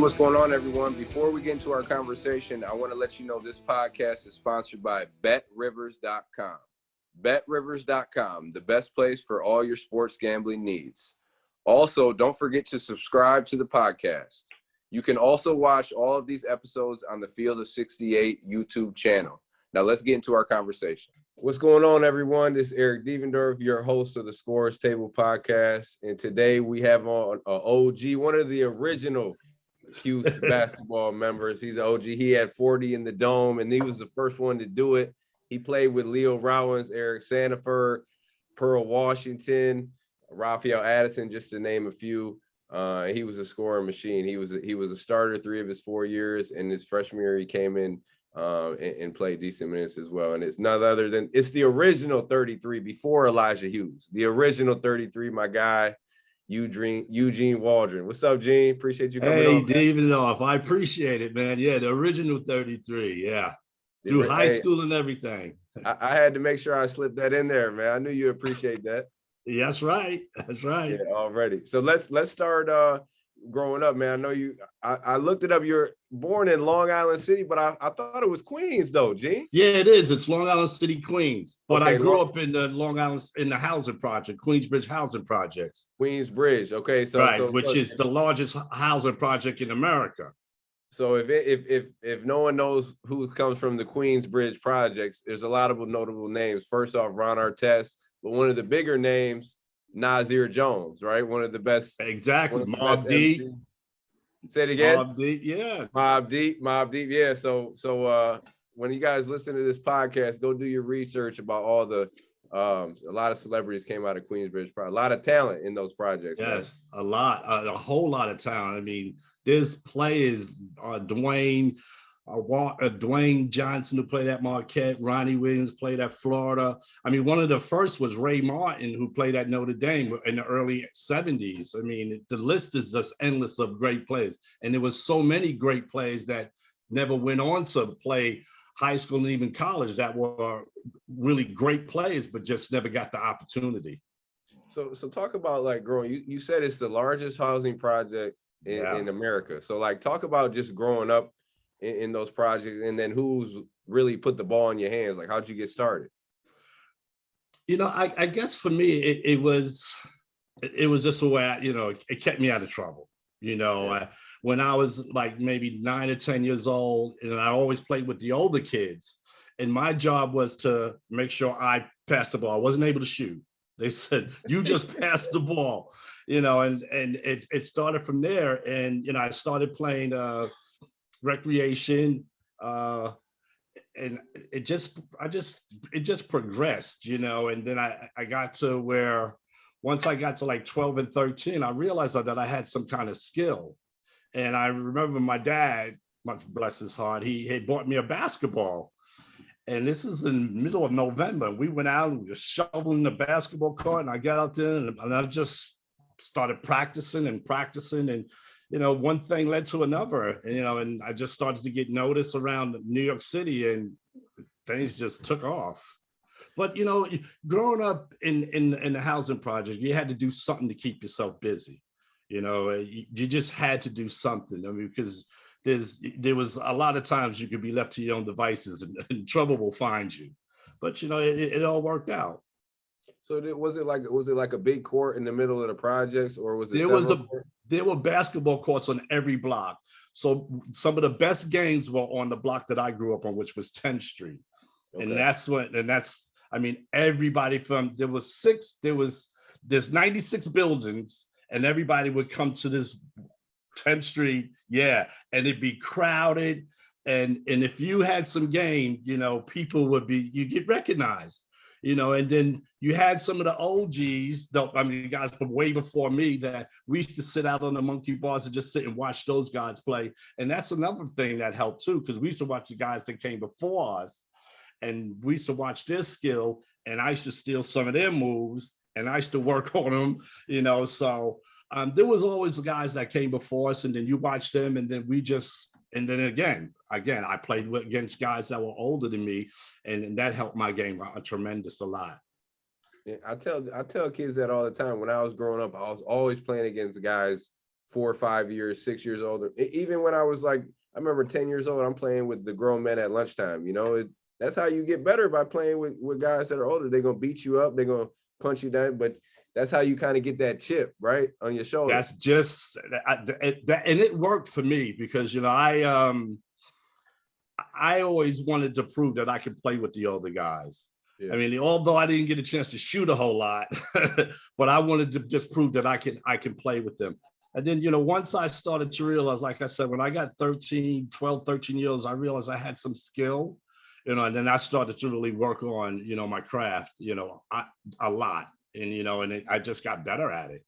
what's going on, everyone? Before we get into our conversation, I want to let you know this podcast is sponsored by BetRivers.com. BetRivers.com, the best place for all your sports gambling needs. Also, don't forget to subscribe to the podcast. You can also watch all of these episodes on the Field of 68 YouTube channel. Now, let's get into our conversation. What's going on, everyone? This is Eric Devendorf, your host of the Scorer's Table podcast. And today we have on OG, one of the original Cuse basketball members. He's an OG. He had 40 in the dome, and he was the first one to do it. He played with Leo Rowans, Eric Sandifer, Pearl Washington, Raphael Addison, just to name a few. He was a scoring machine. He was a starter 3 of his 4 years, and his freshman year he came in and played decent minutes as well. And it's none other than it's the original 33 before Elijah Hughes. The original 33, my guy, Gene Waldron. What's up, Gene? Appreciate you coming on. Hey, Devendorf. I appreciate it, man. Yeah, the original 33. Yeah. Through high school and everything. I had to make sure I slipped that in there, man. I knew you appreciate that. Yeah, that's right. That's right. Yeah, already. So let's start growing up, man. I know you I looked it up. You're born in Long Island City, but I thought it was Queens though, Gene. Yeah, it is. It's Long Island City, Queens. But okay, I grew up in the Long Island in the housing project, Queensbridge housing projects. Queensbridge. Okay, which is the largest housing project in America. So if no one knows who comes from the Queensbridge projects, there's a lot of notable names. First off, Ron Artest, but one of the bigger names, Nasir Jones, right? One of the best. Exactly. Mobb Deep. Say it again. Mobb Deep, yeah. Mobb Deep, yeah. So when you guys listen to this podcast, go do your research about all the a lot of celebrities came out of Queensbridge. A lot of talent in those projects. Yes, right? A whole lot of talent. I mean, there's players, Dwayne Johnson, who played at Marquette, Ronnie Williams played at Florida. I mean, one of the first was Ray Martin, who played at Notre Dame in the early 70s. I mean, the list is just endless of great players. And there was so many great players that never went on to play high school and even college that were really great players, but just never got the opportunity. So talk about like growing, you said it's the largest housing project in America. So like talk about just growing up in those projects, and then who's really put the ball in your hands? Like, how'd you get started? You know, I guess for me, it was just a way, it kept me out of trouble. When I was like maybe 9 or 10 years old, and I always played with the older kids, and my job was to make sure I passed the ball. I wasn't able to shoot. They said, you just pass the ball, and it started from there. And, I started playing recreation, and it just progressed, and then I got to where once I got to like 12 and 13, I realized that I had some kind of skill. And I remember my dad, much bless his heart, he had bought me a basketball. And this is in the middle of November. We went out and we were shoveling the basketball court, and I got out there and I just started practicing. And one thing led to another, and I just started to get noticed around New York City, and things just took off. But, growing up in the housing project, you had to do something to keep yourself busy. You just had to do something. I mean, because there was a lot of times you could be left to your own devices and trouble will find you. But, it all worked out. So was it like a big court in the middle of the projects, or was it? There were basketball courts on every block. So some of the best games were on the block that I grew up on, which was 10th Street. Okay. Everybody there's 96 buildings, and everybody would come to this 10th Street. Yeah. And it'd be crowded. And if you had some game, people you get recognized. And then you had some of the OGs, the guys from way before me, that we used to sit out on the monkey bars and just sit and watch those guys play. And that's another thing that helped too, because we used to watch the guys that came before us, and we used to watch their skill, and I used to steal some of their moves, and I used to work on them, so there was always the guys that came before us, and then you watch them, and then again, I played against guys that were older than me, and that helped my game a lot. Yeah, I tell kids that all the time. When I was growing up, I was always playing against guys 4 or 5 years, 6 years older. Even when I was like, I remember 10 years old, I'm playing with the grown men at lunchtime. You know, that's how you get better, by playing with guys that are older. They're going to beat you up. They're going to punch you down. But that's how you kind of get that chip, right, on your shoulder. That's just that, and it worked for me because, you know, I always wanted to prove that I could play with the older guys. Yeah. I mean, although I didn't get a chance to shoot a whole lot, but I wanted to just prove that I can play with them. And then, you know, once I started to realize, like I said, when I got 12, 13 years, I realized I had some skill, you know, and then I started to really work on, you know, my craft, you know, a lot. And, you know, and I just got better at it.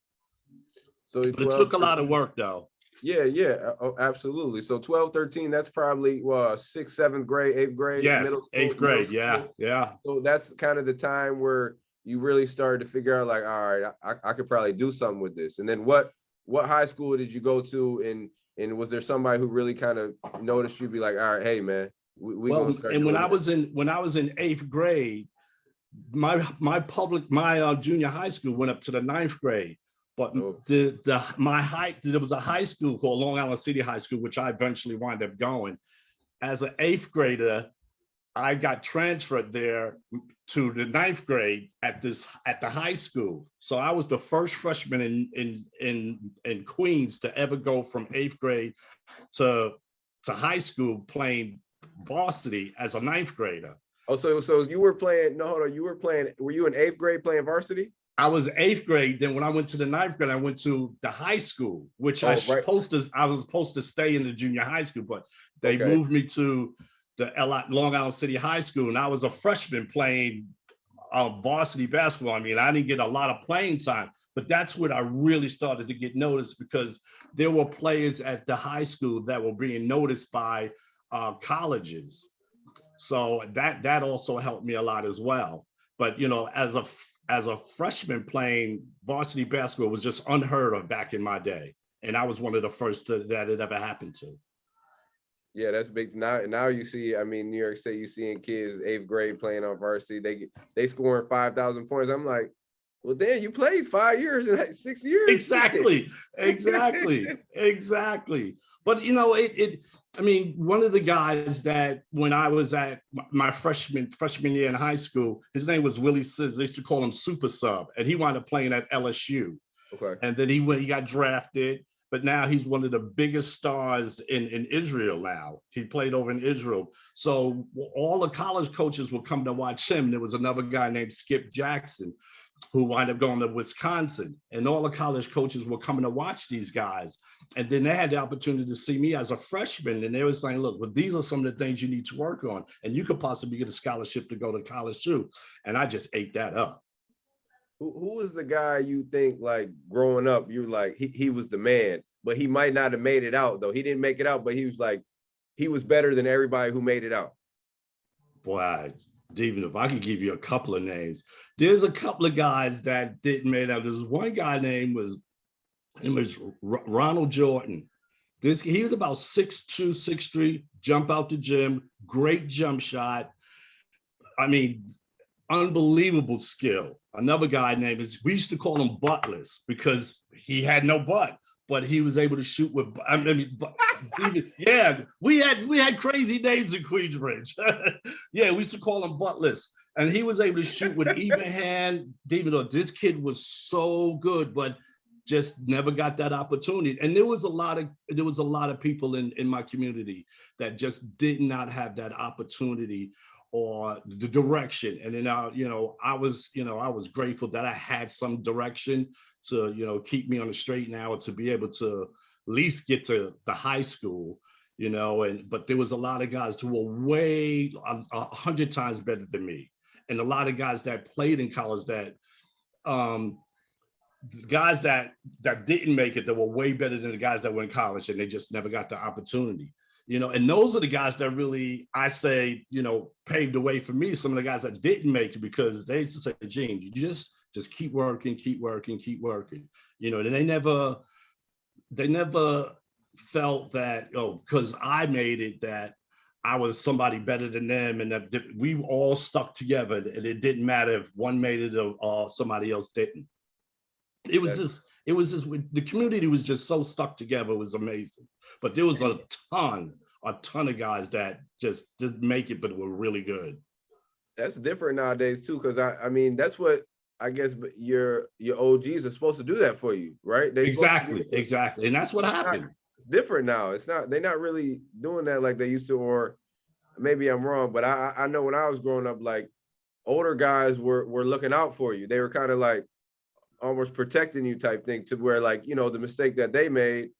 So but it took a lot of work, though. Yeah, absolutely. So 12, 13, that's probably 6th, 7th grade, 8th grade. Yes, middle school, 8th grade, yeah. So that's kind of the time where you really started to figure out, like, all right, I could probably do something with this. And then what high school did you go to? And was there somebody who really kind of noticed you, be like, all right, hey, man, we gonna start. And when I was in 8th grade, my junior high school went up to the 9th grade. But there was a high school called Long Island City High School, which I eventually wound up going. As an 8th grader, I got transferred there to the 9th grade at the high school. So I was the first freshman in Queens to ever go from 8th grade to high school playing varsity as a 9th grader. Oh, so you were playing? No, hold on. Were you in 8th grade playing varsity? I was 8th grade. Then when I went to the 9th grade, I went to the high school, which I was supposed to stay in the junior high school, but they moved me to the Long Island City High School, and I was a freshman playing varsity basketball. I mean, I didn't get a lot of playing time, but that's when I really started to get noticed, because there were players at the high school that were being noticed by colleges. So that also helped me a lot as well. But, you know, as a freshman playing varsity basketball was just unheard of back in my day. And I was one of the first that it ever happened to. Yeah, that's big. Now you see, I mean, New York State, you seeing kids 8th grade playing on varsity. They scoring 5,000 points. I'm like, well, damn, you played 5 years and 6 years. Exactly. But, you know, I mean, one of the guys that when I was at my freshman year in high school, his name was Willie Sims. They used to call him Super Sub, and he wound up playing at LSU. Okay. And then he got drafted, but now he's one of the biggest stars in Israel now. He played over in Israel. So all the college coaches would come to watch him. There was another guy named Skip Jackson who wound up going to Wisconsin, and all the college coaches were coming to watch these guys. And then they had the opportunity to see me as a freshman, and they were saying, look, well, these are some of the things you need to work on, and you could possibly get a scholarship to go to college too. And I just ate that up. Who was the guy you think, like, growing up, you were like, he was the man, but he might not have made it out, though? He didn't make it out, but he was like, he was better than everybody who made it out. Boy, David, if I could give you a couple of names, there's a couple of guys that didn't make it out. There's one guy named was Ronald Jordan. He was about 6'2", 6'3", jump out the gym, great jump shot. I mean, unbelievable skill. Another guy named we used to call him buttless because he had no butt, but he was able to shoot with, I mean, yeah, we had crazy names in Queensbridge. Yeah, we used to call him buttless. And he was able to shoot with even hand. David, this kid was so good, but just never got that opportunity. And there was a lot of people in my community that just did not have that opportunity or the direction. And then I was grateful that I had some direction to keep me on the straight and narrow, to be able to at least get to the high school, but there was a lot of guys who were way 100 times better than me. And a lot of guys that played in college that guys that didn't make it, that were way better than the guys that were in college, and they just never got the opportunity. And those are the guys that really, I say, paved the way for me. Some of the guys that didn't make it, because they used to say, Gene, you just keep working. And they never felt that, because I made it, that I was somebody better than them, and that we all stuck together, and it didn't matter if one made it or somebody else didn't. It was just, the community was just so stuck together. It was amazing. But there was a ton of guys that just didn't make it, but were really good. That's different nowadays too, because I mean that's what I guess your OGs are supposed to do that for you, right? They're Exactly, exactly, and that's what happened. It's different now. It's not, they're not really doing that like they used to, or maybe I'm wrong, but I know when I was growing up, like older guys were looking out for you. They were kind of like almost protecting you type thing, to where like, you know, the mistake that they made,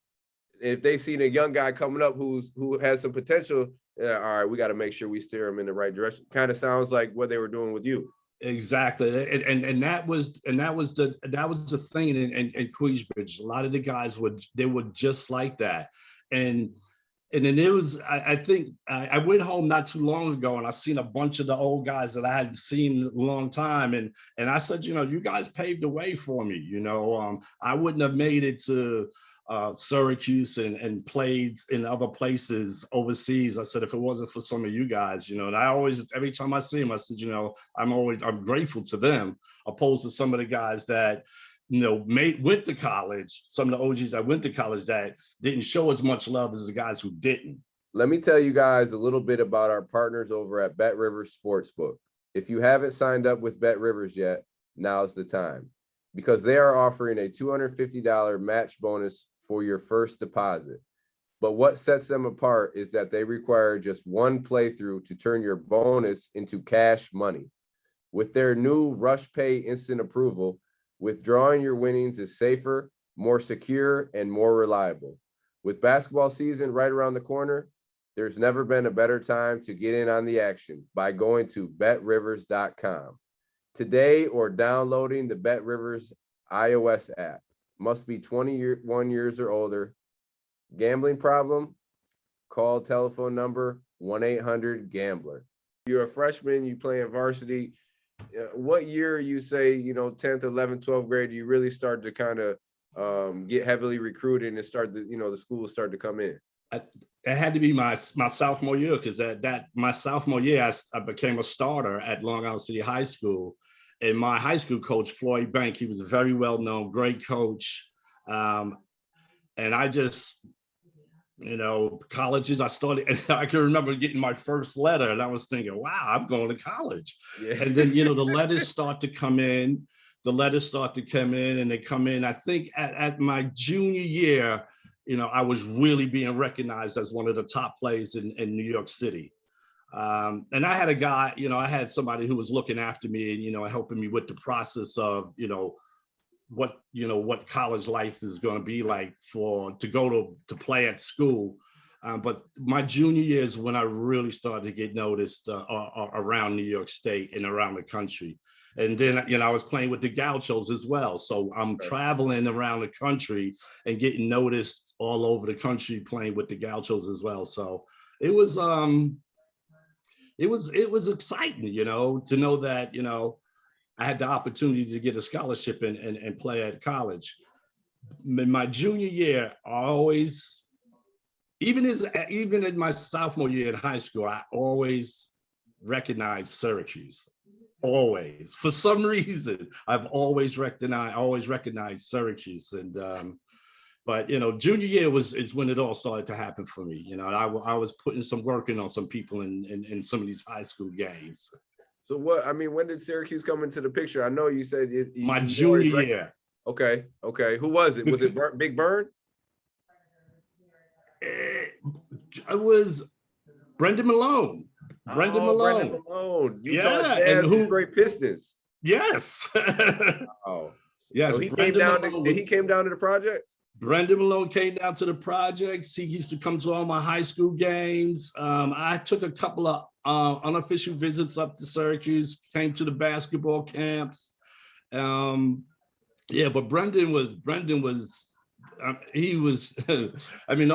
if they seen a young guy coming up who has some potential, yeah, all right, we got to make sure we steer him in the right direction. Kind of sounds like what they were doing with you. Exactly, and that was the thing in Queensbridge. A lot of the guys were just like that, and then there was, I think I went home not too long ago, and I seen a bunch of the old guys that I hadn't seen in a long time, and I said, you know, you guys paved the way for me. You know, I wouldn't have made it to Syracuse and played in other places overseas. I said, if it wasn't for some of you guys, you know, and I always, every time I see them, I said, you know, I'm grateful to them, opposed to some of the guys that, you know, went to college, some of the OGs that went to college that didn't show as much love as the guys who didn't. Let me tell you guys a little bit about our partners over at Bet Rivers Sportsbook. If you haven't signed up with Bet Rivers yet, now's the time, because they are offering a $250 match bonus for your first deposit. But what sets them apart is that they require just one playthrough to turn your bonus into cash money. With their new Rush Pay instant approval, withdrawing your winnings is safer, more secure, and more reliable. With basketball season right around the corner, there's never been a better time to get in on the action by going to betrivers.com today or downloading the Bet Rivers iOS app. Must be 21 years or older. Gambling problem? Call telephone number 1-800-GAMBLER. You're a freshman, you play in varsity. What year you say, you know, 10th, 11th, 12th grade, you really start to kind of get heavily recruited and start to, you know, the schools start to come in? It had to be my sophomore year, because my sophomore year, I became a starter at Long Island City High School. And my high school coach, Floyd Bank, he was a very well-known, great coach. And I just, you know, colleges, I started, and I can remember getting my first letter, and I was thinking, wow, I'm going to college. Yeah. And then, you know, the letters start to come in, and they come in. I think at my junior year, you know, I was really being recognized as one of the top players in New York City. And I had a guy, you know, I had somebody who was looking after me and, you know, helping me with the process of, you know, what college life is going to be like to go to play at school. But my junior year is when I really started to get noticed around New York State and around the country. And then, you know, I was playing with the Gauchos as well. So I'm traveling around the country and getting noticed all over the country playing with the Gauchos as well. So it was exciting, you know, to know that, you know, I had the opportunity to get a scholarship and play at college. In my junior year, I always, even in my sophomore year in high school, I always recognized Syracuse. Always, for some reason, I've always recognized Syracuse. And but, you know, junior year is when it all started to happen for me. You know, I was putting some work in on some people in some of these high school games. So when did Syracuse come into the picture? I know you said my junior year. Okay. Who was it? Was it Big Burn? It was Brendan Malone. Brendan Malone. Utah Jazz, Detroit Pistons. Yes. Oh. Yes. So he came down to the project? Brendan Malone came down to the projects. He used to come to all my high school games. I took a couple of unofficial visits up to Syracuse, came to the basketball camps. Yeah, but Brendan was, he was, I mean,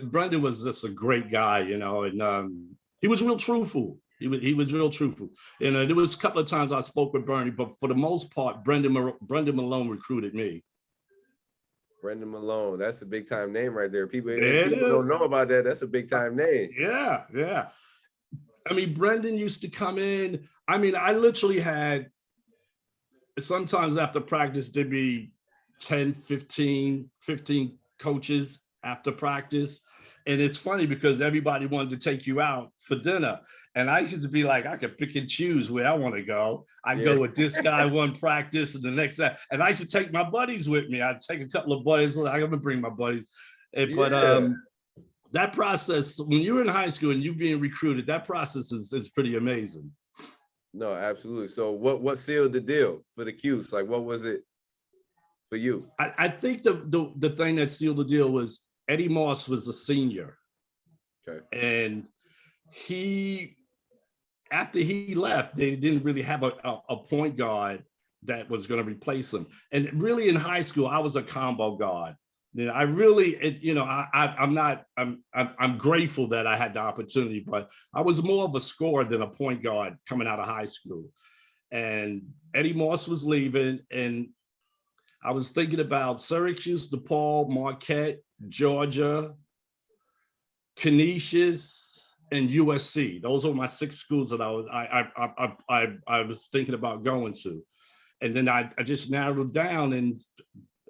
Brendan was just a great guy, you know, and he was real truthful. He was real truthful. You know, there was a couple of times I spoke with Bernie, but for the most part, Brendan Malone recruited me. Brendan Malone, that's a big time name right there. People don't know about that. That's a big time name. Yeah. I mean, Brendan used to come in. I mean, I literally had, sometimes after practice, there'd be 10, 15 coaches after practice. And it's funny because everybody wanted to take you out for dinner. And I used to be like, I could pick and choose where I want to go. I Yeah. go with this guy one practice and the next guy. And I used to take my buddies with me. I'd take a couple of buddies. I'm gonna bring my buddies. But Yeah. that process, when you're in high school and you're being recruited, that process is pretty amazing. No, absolutely. So what sealed the deal for the Cuse? Like, what was it for you? I think the thing that sealed the deal was Eddie Moss was a senior. Okay. And after he left, they didn't really have a point guard that was going to replace him. And really in high school, I was a combo guard. You know, I really, you know, I'm grateful that I had the opportunity, but I was more of a scorer than a point guard coming out of high school. And Eddie Moss was leaving, and I was thinking about Syracuse, DePaul, Marquette, Georgia, Canisius, and USC. Those were my 6 schools that I was thinking about going to. And then I just narrowed it down, and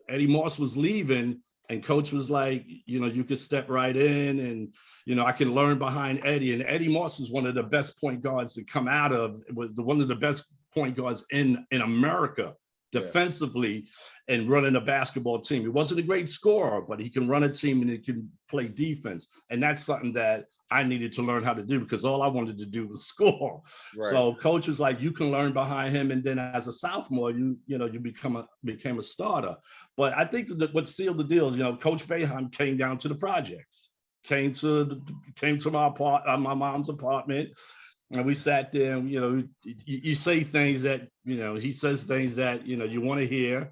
Eddie Moss was leaving, and coach was like, you know, you could step right in, and, you know, I can learn behind Eddie. And Eddie Moss was one of the best point guards to come out of, was one of the best point guards in America defensively, and running a basketball team. He wasn't a great scorer, but he can run a team and he can play defense. And that's something that I needed to learn how to do, because all I wanted to do was score. Right. So coach was like, you can learn behind him. And then as a sophomore, you became a starter. But I think that what sealed the deal is, you know, Coach Boeheim came down to the projects, came to my mom's apartment. And we sat there, and, you know, you say things that, you know, he says things that, you know, you want to hear.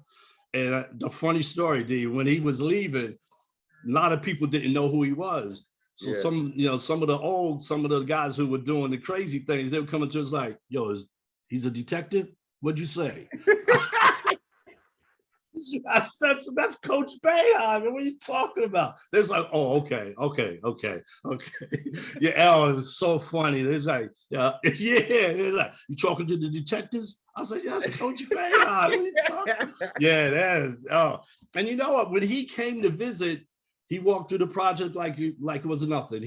And the funny story, D, when he was leaving, a lot of people didn't know who he was. So some of the guys who were doing the crazy things, they were coming to us like, yo, he's a detective? What'd you say? That's Coach Boeheim. What are you talking about? It's like, oh, okay. Yeah, Al, it was so funny. It's like, yeah. It's like, you talking to the detectives? I was like, yes, Coach Boeheim. What are you talking? Yeah, that is. Oh, and you know what? When he came to visit, he walked through the project like it was nothing.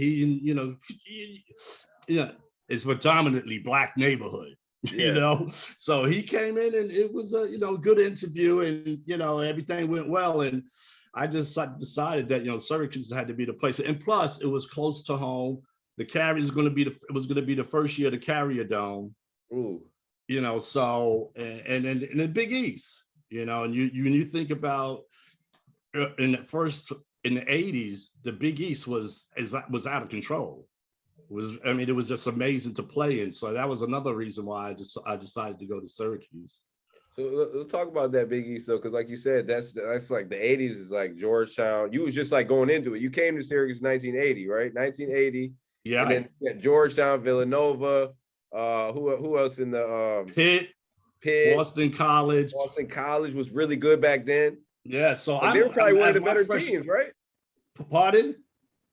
It's a predominantly Black neighborhood. You know, so he came in, and it was a good interview, and everything went well. And I just decided that Syracuse had to be the place, and plus it was close to home. The Carrier was going to be the first year of the Carrier Dome. Ooh. So and the Big East, and you think about in the 80s, the Big East was out of control. It was just amazing to play in. So that was another reason why I decided to go to Syracuse. So we'll talk about that Big East though, because like you said, that's like the 80s is like Georgetown. You was just like going into it. You came to Syracuse 1980, right? 1980. Yeah. And then Georgetown, Villanova. Who else in the Pitt, Boston College. Boston College was really good back then. Yeah. So they were probably one of the better teams, right? Pardon?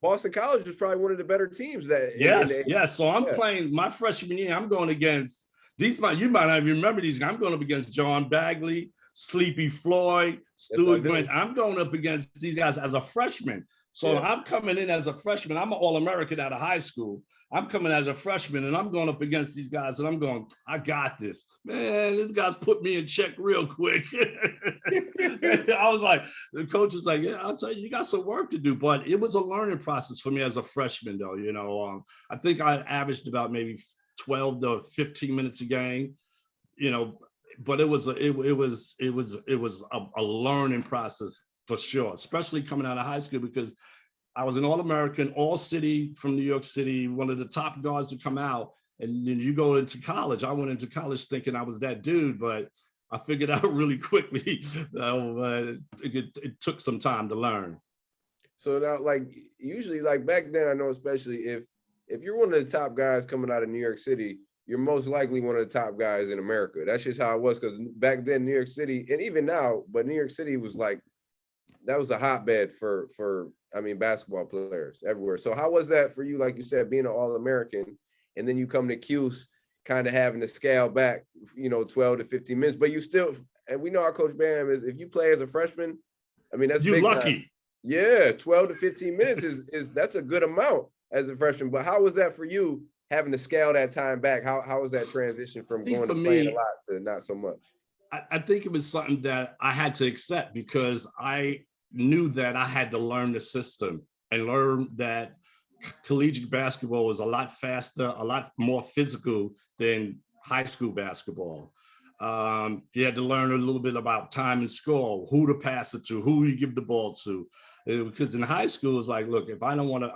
Boston College was probably one of the better teams that. Yes. So I'm playing my freshman year. I'm going against these. You might not even remember these. I'm going up against John Bagley, Sleepy Floyd, Stuart Grant. I'm going up against these guys as a freshman. So I'm coming in as a freshman. I'm an All-American out of high school. I'm coming as a freshman, and I'm going up against these guys, and I'm going, I got this. Man, these guys put me in check real quick. I was like, the coach was like, yeah, I'll tell you, you got some work to do. But it was a learning process for me as a freshman, though. I think I averaged about maybe 12 to 15 minutes a game, but it was a learning process for sure, especially coming out of high school, because I was an All-American, all-city from New York City, one of the top guards to come out. And then you go into college. I went into college thinking I was that dude, but I figured out really quickly it took some time to learn. So now, like, usually, like back then, I know especially if you're one of the top guys coming out of New York City, you're most likely one of the top guys in America. That's just how it was, because back then, New York City, and even now, but New York City was like, that was a hotbed for basketball players everywhere. So how was that for you? Like you said, being an All-American, and then you come to Cuse, kind of having to scale back, 12 to 15 minutes. But you still, and we know our Coach Boeheim is, if you play as a freshman, I mean, that's you're big lucky. time. Yeah, 12 to 15 minutes is that's a good amount as a freshman. But how was that for you, having to scale that time back? How was that transition from going to playing a lot to not so much? I think it was something that I had to accept, because I knew that I had to learn the system and learn that collegiate basketball was a lot faster, a lot more physical than high school basketball. You had to learn a little bit about time and score, who to pass it to, who you give the ball to. Because in high school, it's like, look, if I don't want to,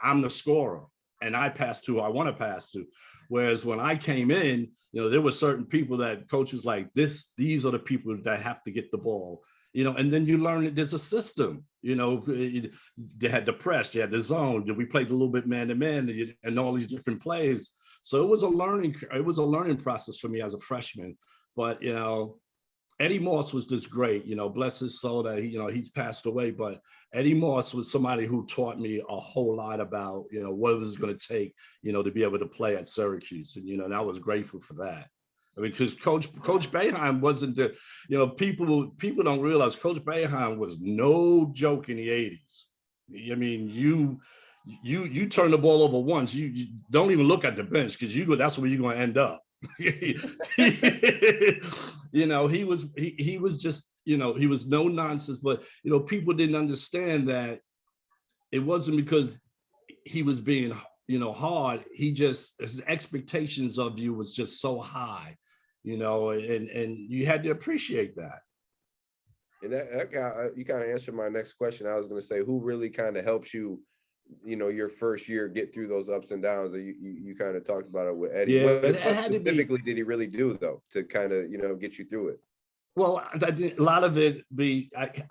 I'm the scorer and I pass to who I want to pass to. Whereas when I came in, there were certain people that coaches like these are the people that have to get the ball, and then you learn that there's a system, they had the press, they had the zone, we played a little bit man to man and all these different plays. So it was a learning process for me as a freshman. But, Eddie Moss was just great, bless his soul that he's passed away, but Eddie Moss was somebody who taught me a whole lot about, what it was going to take, to be able to play at Syracuse. And, I was grateful for that. I mean, because Coach Boeheim wasn't the, people don't realize Coach Boeheim was no joke in the 80s. I mean, you turn the ball over once, you don't even look at the bench, because that's where you're going to end up. He was just, he was no nonsense, but people didn't understand that it wasn't because he was being hard. His expectations of you was just so high, and you had to appreciate that. And that you kind of answered my next question. I was going to say, who really kind of helps you, your first year get through those ups and downs? That you kind of talked about it with Eddie. Yeah, what specifically did he really do though to kind of get you through it? Well, a lot of it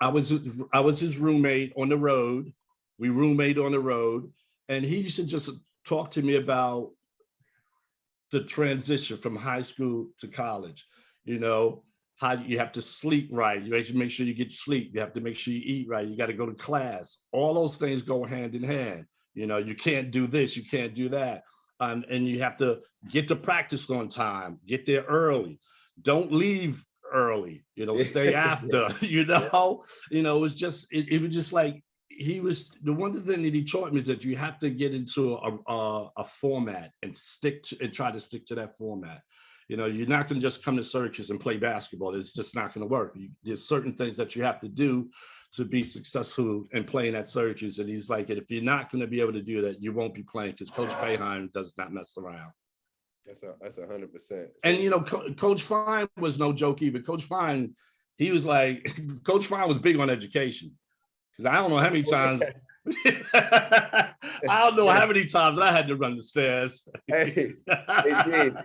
I was his roommate on the road. We roommate on the road, and he used to just talk to me about the transition from high school to college. How you have to sleep right. You have to make sure you get sleep. You have to make sure you eat right. You got to go to class. All those things go hand in hand. You can't do this, you can't do that. And you have to get to practice on time, get there early. Don't leave early, stay after, it was just, it was just like, the one thing that he taught me is that you have to get into a format and try to stick to that format. You're not going to just come to Syracuse and play basketball. It's just not going to work. There's certain things that you have to do to be successful in playing at Syracuse. And he's like, if you're not going to be able to do that, you won't be playing, because Coach Boeheim does not mess around. That's 100%. And, Coach Fine was no joke either. Coach Fine, he was like, Coach Fine was big on education. Because I don't know how many times, I don't know how many times I had to run the stairs. Hey, it did.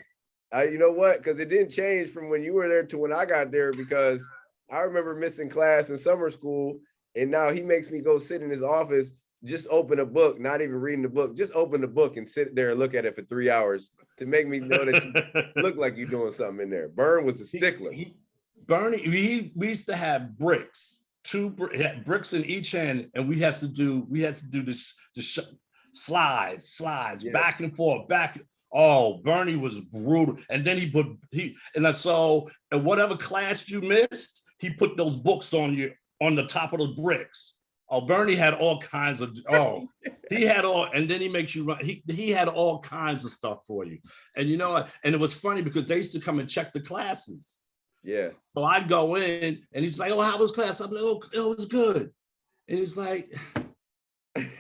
You know what? Because it didn't change from when you were there to when I got there, because I remember missing class in summer school, and now he makes me go sit in his office, just open a book, not even reading the book, just open the book and sit there and look at it for 3 hours to make me know that you look like you're doing something in there. Bern was a stickler. We used to have bricks, bricks in each end, and we had to do this slides, yeah, back and forth, back. Oh, Bernie was brutal. And then and whatever class you missed, he put those books on the top of the bricks. Oh, Bernie had all kinds of, he had all, and then he makes you run. He had all kinds of stuff for you. And and it was funny because they used to come and check the classes. Yeah. So I'd go in and he's like, oh, how was class? I'm like, oh, it was good. And he's like,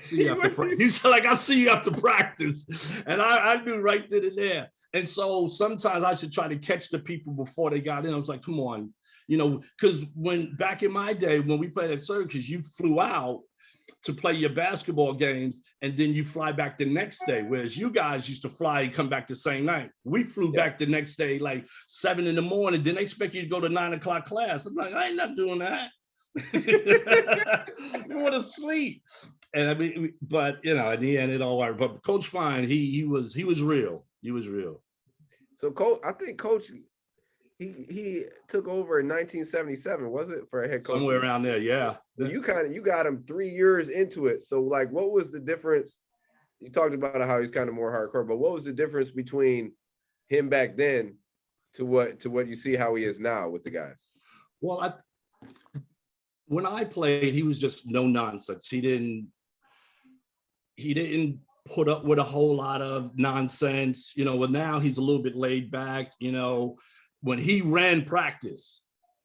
he's like, I'll see you after practice. And I knew right then and there. And so sometimes I should try to catch the people before they got in. I was like, come on, because back in my day, when we played at Syracuse, you flew out to play your basketball games, and then you fly back the next day. Whereas you guys used to fly and come back the same night. We flew back the next day, like 7 in the morning. Then they expect you to go to 9 o'clock class. I'm like, I ain't not doing that. You want to sleep. And I mean, but in the end, it all worked. But Coach Fine, he was real. He was real. So Coach, I think Coach, he took over in 1977, was it, for a head coach? Somewhere around there, yeah. You got him 3 years into it. So like, what was the difference? You talked about how he's kind of more hardcore, but what was the difference between him back then to what you see how he is now with the guys? Well, when I played, he was just no nonsense. He didn't put up with a whole lot of nonsense, but now he's a little bit laid back. When he ran practice,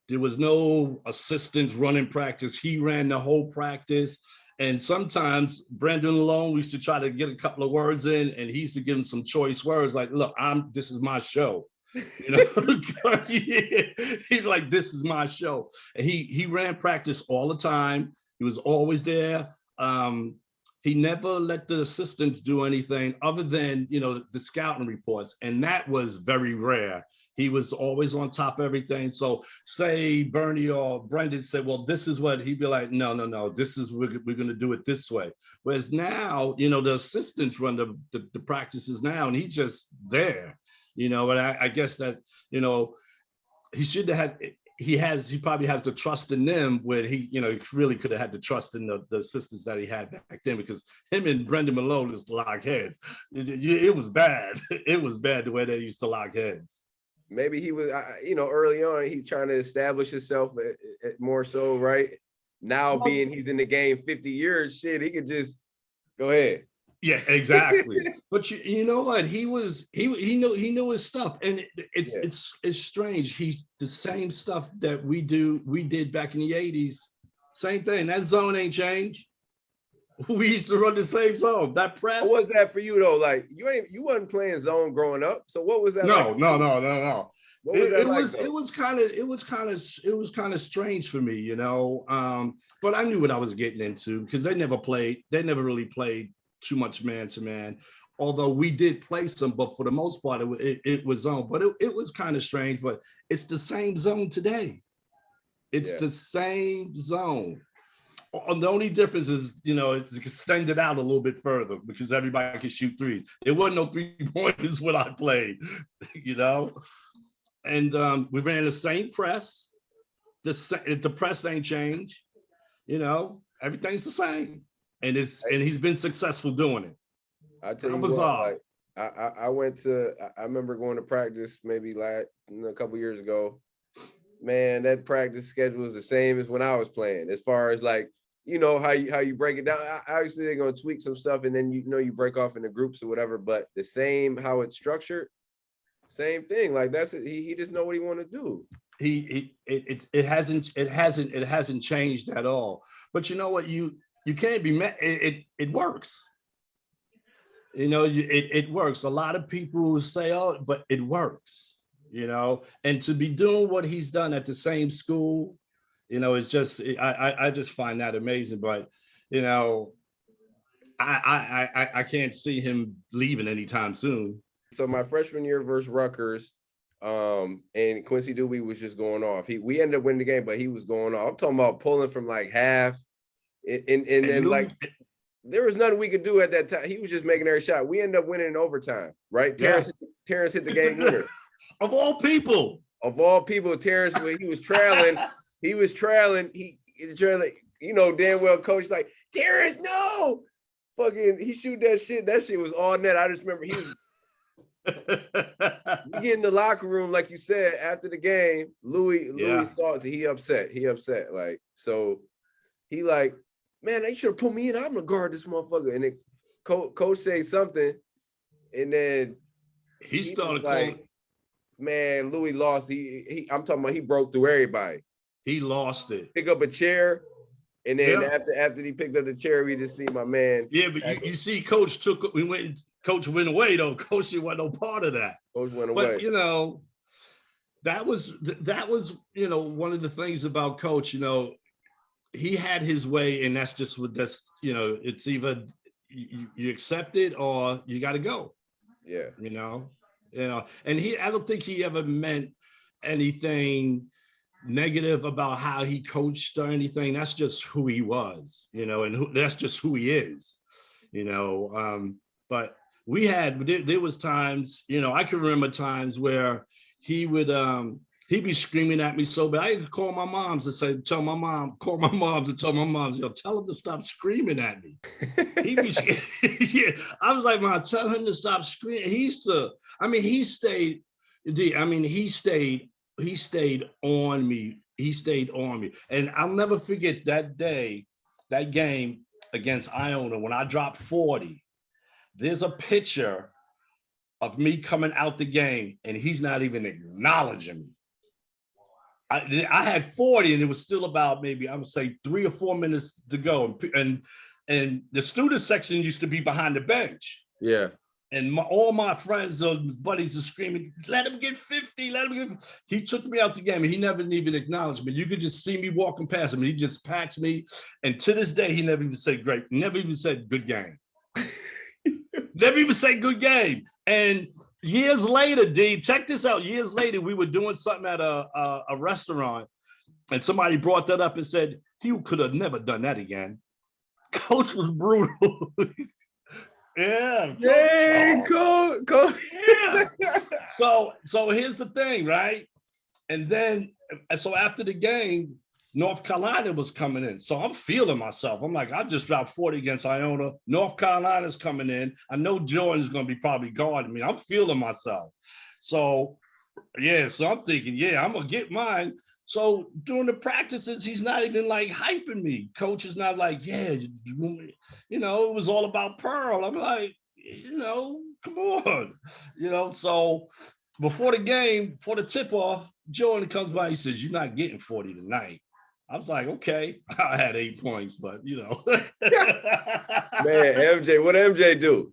there was no assistants running practice. He ran the whole practice. And sometimes Brandon Malone used to try to get a couple of words in, and he used to give him some choice words like, look, this is my show. He's like, this is my show. And he ran practice all the time. He was always there. He never let the assistants do anything other than, the scouting reports. And that was very rare. He was always on top of everything. So say Bernie or Brendan said, well, this is what, he'd be like, no, this is, we're going to do it this way. Whereas now, the assistants run the practices now, and he's just there, and I guess that, he should have had, he probably has the trust in them where he really could have had the trust in the assistants that he had back then, because him and Brendan Malone used to lock heads. It was bad. It was bad the way they used to lock heads. Maybe he was, early on, he's trying to establish himself more so, right? Now, being he's in the game 50 years, shit, he could just go ahead. Yeah, exactly. But you know what? He knew his stuff, and it's strange. He's the same stuff that we did back in the 80s. Same thing. That zone ain't changed. We used to run the same zone. That press. What was that for you though? Like you wasn't playing zone growing up. So what was that? No. What was that like, it was kind of strange for me, but I knew what I was getting into, because they never really played too much man to man. Although we did play some, but for the most part, it was zone. But it was kind of strange, but it's the same zone today. It's the same zone. The only difference is, it's extended out a little bit further because everybody can shoot threes. There wasn't no 3-pointers when I played, And we ran the same press. The press ain't changed. Everything's the same, and he's been successful doing it. I tell you what, I remember going to practice maybe a couple years ago. Man, that practice schedule is the same as when I was playing. As far as like, how you break it down. Obviously, they're gonna tweak some stuff, and then you break off into groups or whatever. But the same how it's structured, same thing. Like that's it. He just know what he want to do. It hasn't changed at all. But you know what? You can't be met. It works. It works. A lot of people say, oh, but it works. And to be doing what he's done at the same school, it's just, I just find that amazing. But, I can't see him leaving anytime soon. So my freshman year versus Rutgers, and Quincy Dewey was just going off. We ended up winning the game, but he was going off. I'm talking about pulling from like half, and then like there was nothing we could do at that time. He was just making every shot. We ended up winning in overtime, right? Terrence hit the game winner. Of all people, Terrence, when he was trailing, he damn well coach like, Terrence, no, fucking, he shoot that shit. That shit was all net. I just remember he was. We get in the locker room, like you said, after the game, Louis started. He upset. Like, so he like, man, they should have put me in. I'm gonna guard this motherfucker. And then coach say something, and then he started like, man, Louis lost. I'm talking about he broke through everybody. He lost it. Pick up a chair, and then after he picked up the chair, we just see my man. Yeah, but you see, Coach went away though. Coach wasn't no part of that. Coach went away. But that was one of the things about Coach. He had his way, and that's just what it's either you accept it or you got to go. Yeah. And I don't think he ever meant anything negative about how he coached or anything. That's just who he was, and that's just who he is, but there was times, I can remember times where he would He be screaming at me so bad. I could call my moms and say, call my moms and tell my moms, yo, tell him to stop screaming at me. He be, yeah. I was like, man, tell him to stop screaming. He used to, I mean, he stayed on me. He stayed on me. And I'll never forget that day, that game against Iona, when I dropped 40. There's a picture of me coming out the game and he's not even acknowledging me. I had 40 and it was still about maybe, I would say 3 or 4 minutes to go. And the student section used to be behind the bench. Yeah. And all my friends and buddies are screaming, let him get 50, let him get 50. He took me out the game and he never even acknowledged me. You could just see me walking past him and he just pats me. And to this day, he never even said great, never even said good game. Never even say good game. And years later, D, check this out. Years later, we were doing something at a restaurant and somebody brought that up and said, he could have never done that again. Coach was brutal. Yeah. Hey, coach. Yeah. So here's the thing, right? And then, so after the game, North Carolina was coming in. So I'm feeling myself. I'm like, I just dropped 40 against Iona. North Carolina's coming in. I know Jordan's going to be probably guarding me. I'm feeling myself. So, yeah, so I'm thinking, yeah, I'm going to get mine. So during the practices, he's not even like hyping me. Coach is not like, yeah, you know, it was all about Pearl. I'm like, you know, come on. You know, so before the game, for the tip-off, Jordan comes by, he says, you're not getting 40 tonight. I was like, okay. I had 8 points, but, you know. Man, MJ, what did MJ do?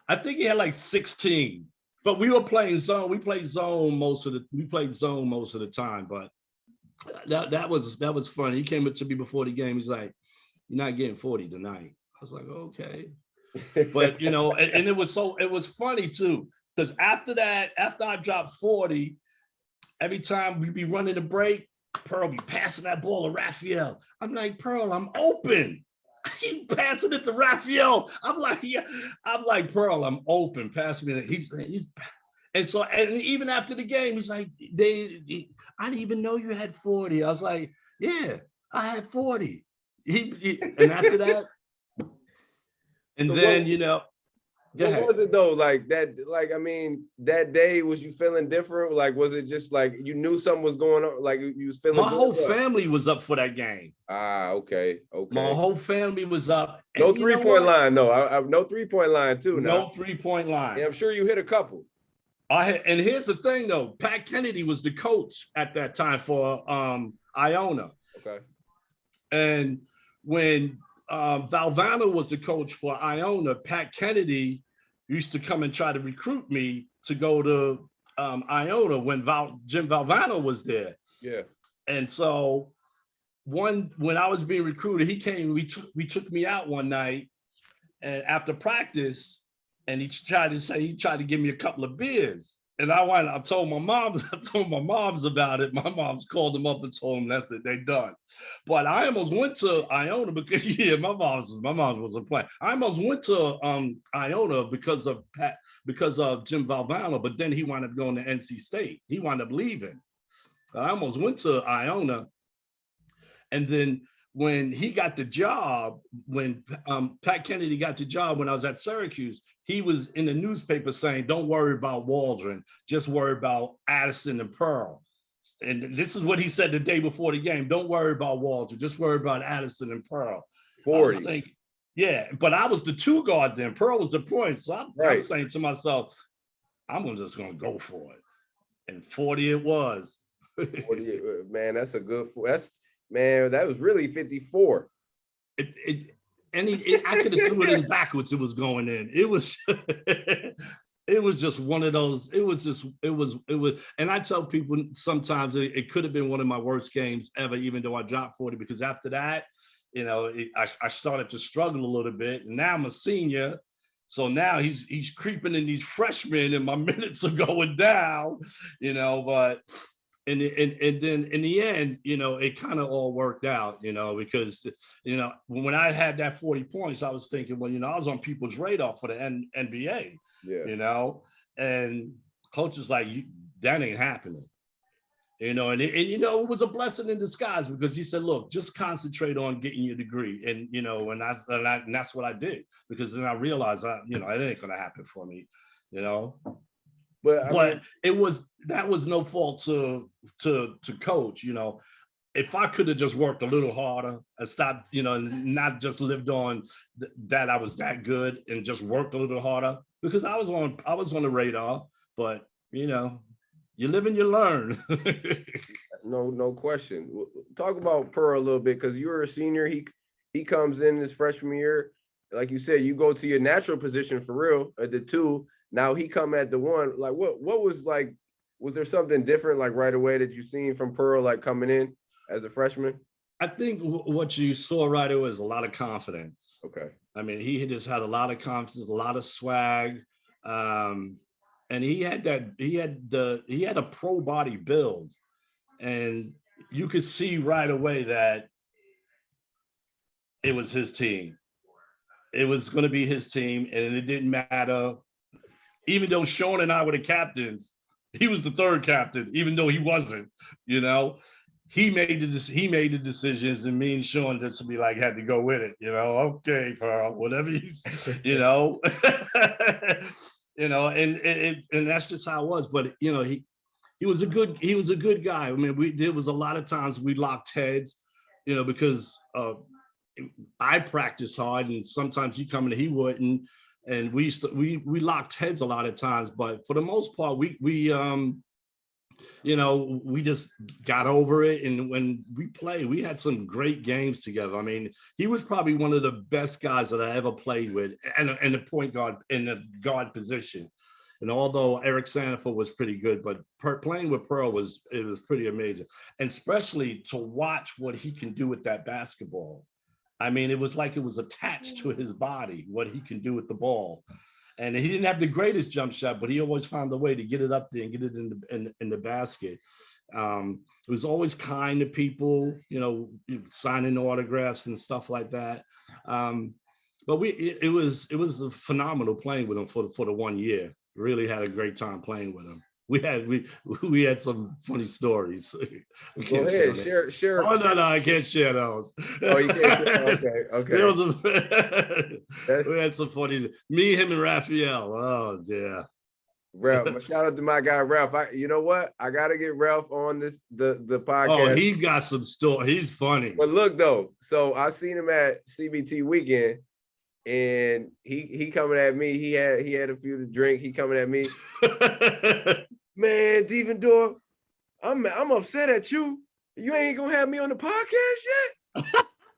I think he had like 16. But we were playing zone. We played zone most of the time, but that was funny. He came up to me before the game. He's like, you're not getting 40 tonight. I was like, okay. But you know, and it was funny too, because after I dropped 40, every time we'd be running the break, Pearl be passing that ball to Raphael. I'm like, Pearl, I'm open. He passing it to Raphael. I'm like, Pearl, I'm open. Pass me that. He's and so, and even after the game, he's like, I didn't even know you had 40. I was like, yeah, I had 40. And after that, and so then, you know, what was it though? Like that, like, I mean, that day, was you feeling different? Like, was it just like you knew something was going on? Like you was feeling my whole family was up for that game. Ah, okay. My whole family was up. No 3-point line, no. I no 3-point line too now. No 3-point line. Yeah, I'm sure you hit a couple. And here's the thing though, Pat Kennedy was the coach at that time for Iona. Okay. And when Valvano was the coach for Iona, Pat Kennedy used to come and try to recruit me to go to Iona when Jim Valvano was there. Yeah. And so when I was being recruited, he came, we took me out one night and after practice, and he tried to give me a couple of beers. And I told my moms about it. My moms called them up and told them that's it, they done. But I almost went to Iona because my moms wasn't playing. I almost went to Iona because of Jim Valvano, but then he wound up going to NC State. He wound up leaving. I almost went to Iona, and then when he got the job, when Pat Kennedy got the job when I was at Syracuse, he was in the newspaper saying, don't worry about Waldron, just worry about Addison and Pearl. And this is what he said the day before the game, don't worry about Waldron, just worry about Addison and Pearl. 40. I was thinking, yeah, but I was the 2 guard then, Pearl was the point. So I was saying to myself, I'm just gonna go for it. And 40 it was. 40, man, that's a good, man, that was really 54. I could have threw it in backwards. It was going in. It was, it was just one of those. It was. And I tell people sometimes it could have been one of my worst games ever, even though I dropped 40. Because after that, you know, I started to struggle a little bit. And now I'm a senior, so now he's creeping in these freshmen, and my minutes are going down. You know, but. And then in the end, you know, it kind of all worked out, you know, because, you know, when I had that 40 points, I was thinking, well, you know, I was on people's radar for the NBA, you know, and coach is like, that ain't happening. You know, and it was a blessing in disguise because he said, look, just concentrate on getting your degree. And, you know, and that's what I did, because then I realized, it ain't going to happen for me, you know. But I mean, that was no fault to coach, you know. If I could have just worked a little harder and stopped, you know, not just lived on that I was that good and just worked a little harder, because I was on the radar, but you know, you live and you learn. no question. Talk about Pearl a little bit, because you were a senior. He comes in his freshman year. Like you said, you go to your natural position for real at the 2. Now he come at the 1. Like what was like? Was there something different like right away that you seen from Pearl like coming in as a freshman? I think what you saw right away was a lot of confidence. Okay. I mean, he just had a lot of confidence, a lot of swag. And he had a pro body build, and you could see right away that it was his team. It was going to be his team, and it didn't matter. Even though Sean and I were the captains, he was the third captain, even though he wasn't. You know, he made the decisions, and me and Sean just be like had to go with it. You know, okay, Pearl, whatever you know. You know, and that's just how it was. But you know, he was a good guy. I mean, there was a lot of times we locked heads, you know, because I practiced hard, and sometimes he come and he wouldn't, and we locked heads a lot of times. But for the most part, we you know, we just got over it. And when we played, we had some great games together. I mean, he was probably one of the best guys that I ever played with, and the point guard in the guard position. And although Eric Sanford was pretty good, but playing with Pearl was pretty amazing. And especially to watch what he can do with that basketball. I mean, it was like it was attached to his body, what he can do with the ball. And he didn't have the greatest jump shot, but he always found a way to get it up there and get it in the basket. It was always kind to people, you know, signing autographs and stuff like that. But it was phenomenal playing with him for the 1 year. Really had a great time playing with him. We had some funny stories. Go ahead, share. Oh no, I can't share those. Oh, you can't. Okay. We had some funny. Me, him, and Raphael. Oh yeah. Ralph, shout out to my guy Ralph. You know what? I gotta get Ralph on the podcast. Oh, he got some story. He's funny. But look though, so I seen him at CBT weekend, and he coming at me. He had a few to drink. He coming at me. Man, Devendorf, I'm upset at you. You ain't gonna have me on the podcast yet.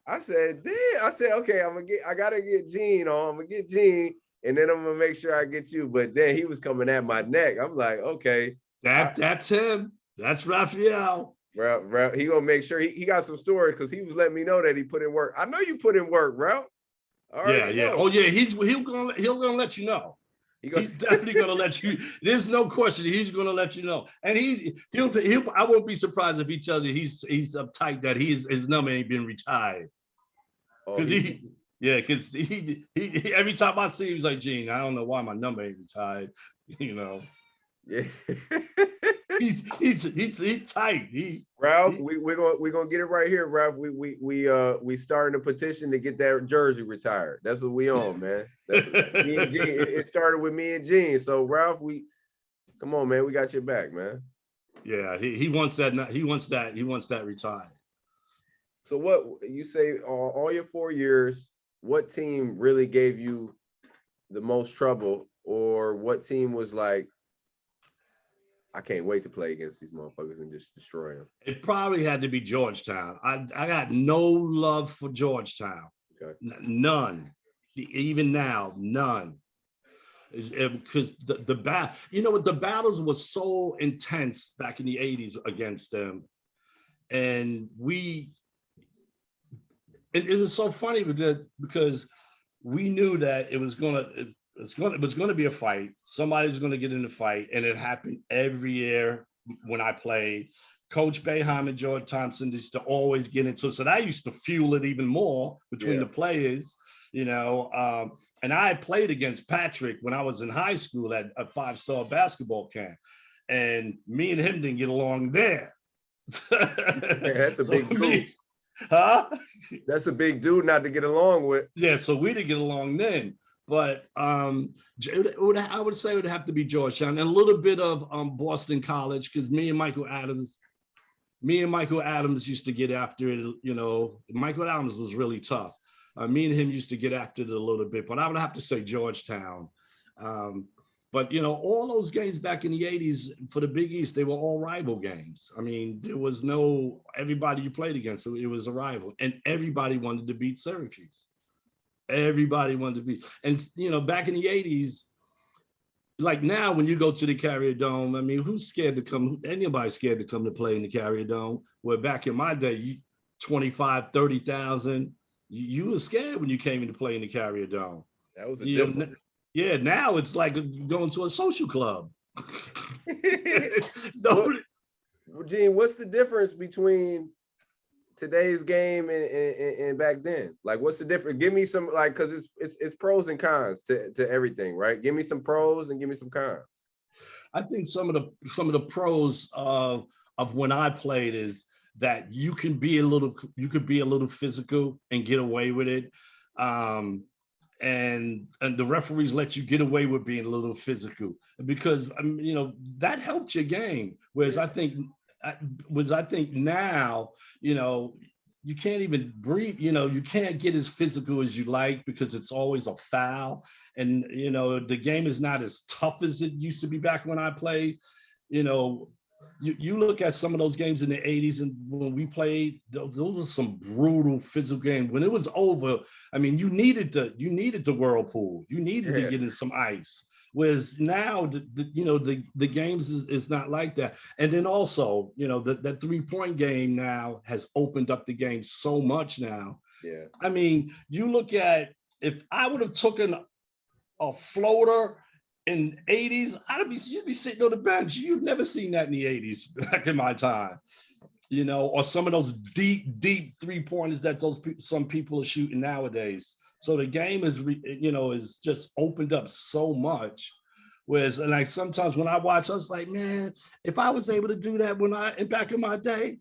I said, damn. I said, okay, I gotta get Gene on. I'm gonna get Gene, and then I'm gonna make sure I get you. But then he was coming at my neck. I'm like, okay. That's him. That's Raphael. Ralph, he gonna make sure he got some stories, because he was letting me know that he put in work. I know you put in work, Ralph. Yeah. Oh yeah, he'll gonna let you know. He's definitely gonna let you. There's no question. He's gonna let you know, and he'll. I won't be surprised if he tells you he's uptight that his number ain't been retired. Because he every time I see him, he's like, Gene, I don't know why my number ain't retired. You know. Yeah. he's tight. Ralph, we're gonna get it right here, Ralph. We starting a petition to get that jersey retired. That's what we on, man. Me and Gene, it started with me and Gene. So Ralph, come on, man. We got your back, man. Yeah, he wants that. He wants that retired. So what you say? All your 4 years, what team really gave you the most trouble, or what team was like, I can't wait to play against these motherfuckers and just destroy them? It probably had to be Georgetown. I got no love for Georgetown. Okay. None. Even now, none. Because the battles were so intense back in the 80s against them. And it was so funny because we knew that it was gonna be a fight. Somebody's gonna get in a fight, and it happened every year when I played. Coach Boeheim and George Thompson used to always get into, so that used to fuel it even more between the players, you know. And I played against Patrick when I was in high school at a 5-star basketball camp, and me and him didn't get along there. Yeah, that's a So big dude. huh? That's a big dude not to get along with. Yeah, so we didn't get along then. But I would say it would have to be Georgetown and a little bit of Boston College, because me and Michael Adams used to get after it. Michael Adams was really tough. Me and him used to get after it a little bit, but I would have to say Georgetown. Um, but all those games back in the '80s for the Big East, they were all rival games. I mean, there was no everybody you played against, it was a rival, and everybody wanted to beat Syracuse. Everybody wanted to beat, and back in the '80s, like now when you go to the Carrier Dome, I mean, who's scared to come? Anybody scared to come to play in the Carrier Dome? Where back in my day, 25, 30,000, you were scared when you came in to play in the Carrier Dome. That was a difference. Yeah, now it's like going to a social club. Well, Gene, what's the difference between today's game and back then? Like, what's the difference? Give me some, like, because it's pros and cons to everything, right? Give me some pros and give me some cons. I think some of the pros of when I played is that you could be a little physical and get away with it. And the referees let you get away with being a little physical because that helped your game. Whereas I think now, you can't even breathe, you can't get as physical as you like because it's always a foul. And, the game is not as tough as it used to be back when I played. You look at some of those games in the '80s and when we played, those are some brutal physical games. When it was over, I mean, you needed the whirlpool. You needed to get in some ice. Whereas now, the games is not like that. And then also, that 3-point game now has opened up the game so much now. Yeah. I mean, you look at, if I would have taken a floater in '80s, you'd be sitting on the bench. You've never seen that in the '80s back in my time. Or some of those deep 3-pointers that some people are shooting nowadays. So the game is just opened up so much. Whereas, and like sometimes when I watch, I was like, man, if I was able to do that back in my day,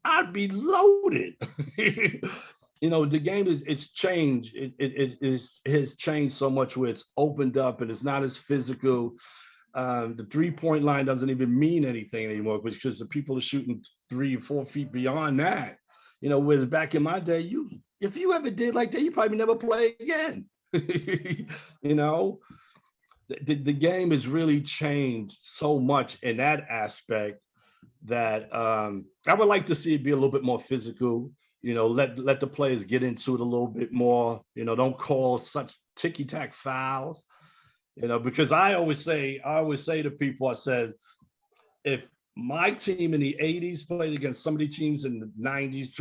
I'd be loaded. The game it's changed. It has changed so much where it's opened up and it's not as physical. The 3-point line doesn't even mean anything anymore because the people are shooting 3 or 4 feet beyond that. Whereas back in my day, if you ever did like that, you probably never play again. The game has really changed so much in that aspect that I would like to see it be a little bit more physical. Let the players get into it a little bit more. Don't call such ticky-tack fouls. Because I always say to people, I said, if my team in the '80s played against some of the teams in the '90s,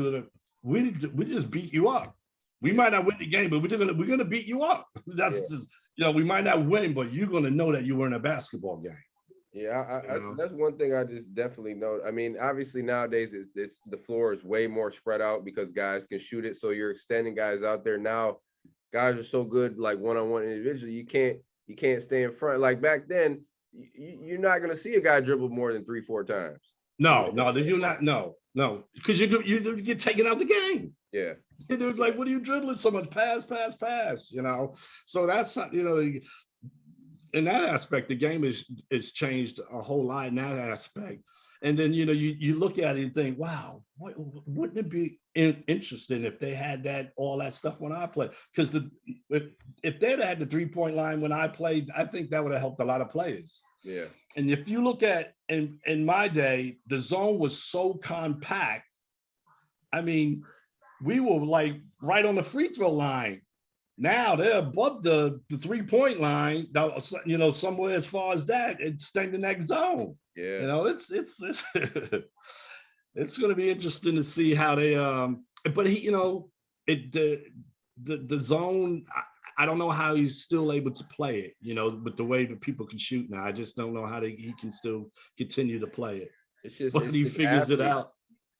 we just beat you up. We might not win the game, but we're gonna beat you up. That's just we might not win, but you're gonna know that you were in a basketball game. Yeah, that's one thing I just definitely know. I mean, obviously nowadays the floor is way more spread out because guys can shoot it. So you're extending guys out there now. Guys are so good, like one-on-one individually. You can't stay in front. Like back then, you're not gonna see a guy dribble more than 3-4 times. No, you're not. No, because you get taken out the game. Yeah. And it was like, what are you dribbling so much? Pass. So that's in that aspect, the game is changed a whole lot in that aspect. And then you look at it and think, wow, wouldn't it be interesting if they had all that stuff when I played? Because if they'd had the 3-point line when I played, I think that would have helped a lot of players. Yeah. And if you look at in my day, the zone was so compact. I mean, we were like right on the free throw line. Now they're above the 3-point line, somewhere as far as that, it's staying in the next zone. Yeah. It's it's going to be interesting to see how they but the zone, I don't know how he's still able to play it, with the way that people can shoot now. I just don't know how he can still continue to play it. It's just, but he figures it out.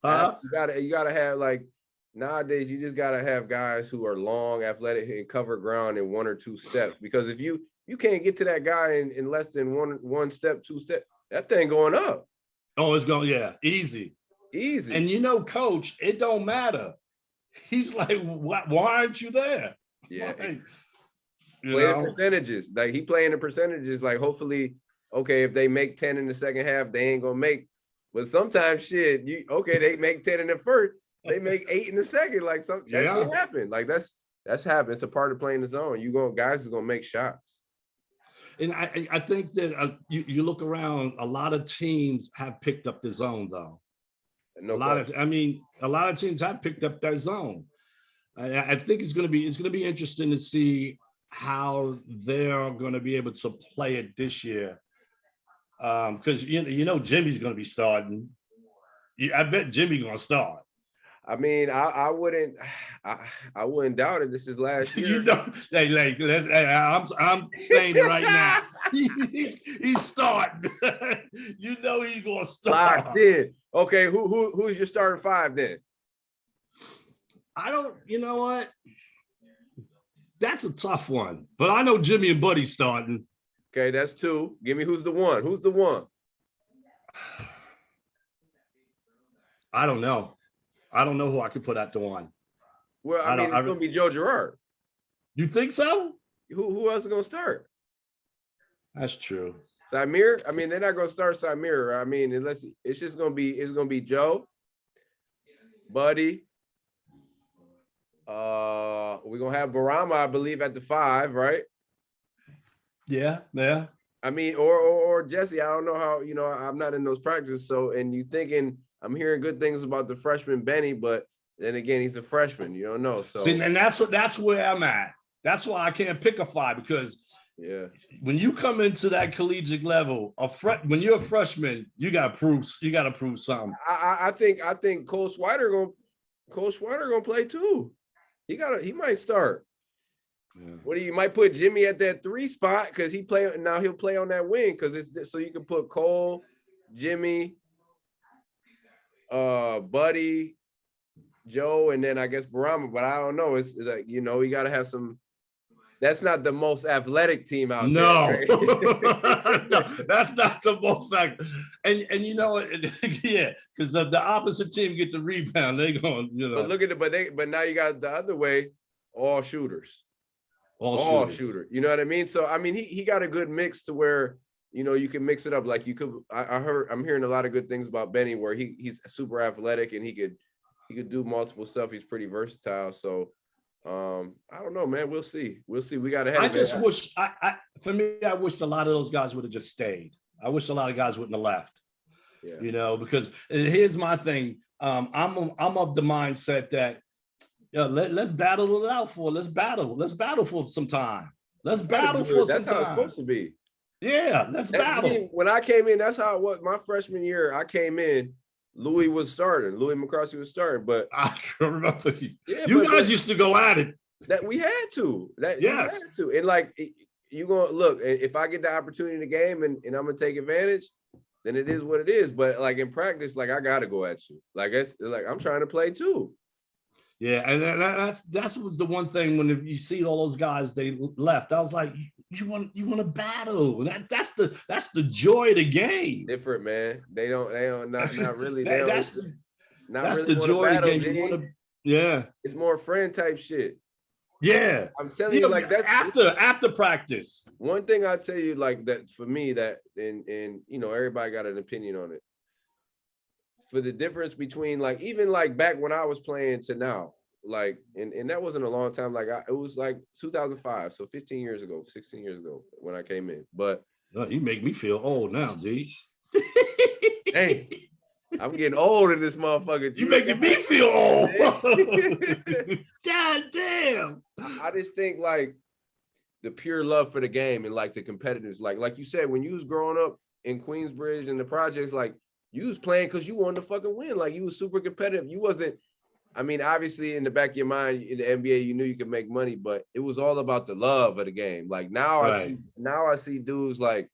You gotta have, like, nowadays you just gotta have guys who are long, athletic, and cover ground in 1 or 2 steps. Because if you can't get to that guy in less than one step, 2 steps, that thing going up. Oh, it's going, yeah, easy. Easy. And you know, coach, it don't matter. He's like, why aren't you there? Yeah. Like, Playing percentages. Like he playing the percentages. Like hopefully, okay, if they make 10 in the second half, they ain't gonna make. But sometimes shit, they make 10 in the first, they make 8 in the second. Like that shit happen. Like that's happened. It's a part of playing the zone. Guys is gonna make shots. And I think that you look around, a lot of teams have picked up the zone though. No a lot of teams have picked up that zone. I think it's going to be interesting to see how they're going to be able to play it this year. Because Jimmy's going to be starting. I bet Jimmy's going to start. I mean, I wouldn't doubt it. This is last year. I'm saying it right now. He's starting. He's going to start. Locked in. Okay, who's your starting five then? You know what? That's a tough one. But I know Jimmy and Buddy starting. Okay, that's two. Give me who's the one. Who's the one? I don't know. I don't know who I could put at the one. Well, I mean, it's going to be Joe Girard. You think so? Who else is going to start? That's true. Samir? I mean, they're not going to start Samir. I mean, unless it's going to be Joe, Buddy. We're going to have Barama, I believe, at the 5, right? Yeah. I mean, or Jesse. I don't know how, I'm not in those practices. So, and you thinking, I'm hearing good things about the freshman Benny, but then again, he's a freshman. You don't know. So, see, and that's where I'm at. That's why I can't pick a 5, because when you come into that collegiate level, when you're a freshman, you gotta prove something. I think Cole Schweider gonna play too. He might start. Yeah. You might put Jimmy at that 3 spot because he'll play on that wing because it's so you can put Cole, Jimmy, Buddy, Joe, and then I guess Barama, but I don't know. It's like, you gotta have some. That's not the most athletic team out there. Right? No, that's not the most athletic. And yeah, because the opposite team get the rebound, they going, But look at it, but now you got the other way, all shooters. All shooter. You know what I mean? So I mean, he got a good mix to where you can mix it up. Like you could. I'm hearing a lot of good things about Benny, where he's super athletic and he could do multiple stuff. He's pretty versatile. So I don't know, man. We'll see. We got to have. I just wish. For me, I wish a lot of those guys would have just stayed. I wish a lot of guys wouldn't have left. Yeah. Because here's my thing. I'm of the mindset that. Let's battle it out for. Let's battle for some time. Let's battle for some time. That's how it's supposed to be. Yeah, let's battle. When I came in, that's how it was. My freshman year, I came in. Louis was starting. Louis McCroskey was starting, but I can remember you guys used to go at it. That we had to. Yes. And like you gonna look. If I get the opportunity in the game and I'm gonna take advantage, then it is what it is. But like in practice, like I gotta go at you. Like it's like I'm trying to play too. Yeah, and that was the one thing when you see all those guys they left. I was like, you want to battle. That's the joy of the game. Different, man. They don't not really. That's really the joy of the game. It's more friend type shit. Yeah, I'm telling you, like that's after practice. One thing I tell you, like that for me, that and everybody got an opinion on it. For the difference between like even like back when I was playing to now, like and that wasn't a long time. Like it was like 2005, so 15 years ago, 16 years ago when I came in. But you make me feel old now, D. Hey, I'm getting old in this motherfucker. You making me feel old. God damn. I just think like the pure love for the game and like the competitors, like you said, when you was growing up in Queensbridge and the projects, like. You was playing because you wanted to fucking win. Like you was super competitive. You wasn't. I mean, obviously, in the back of your mind, in the NBA, you knew you could make money, but it was all about the love of the game. Like now, I see dudes like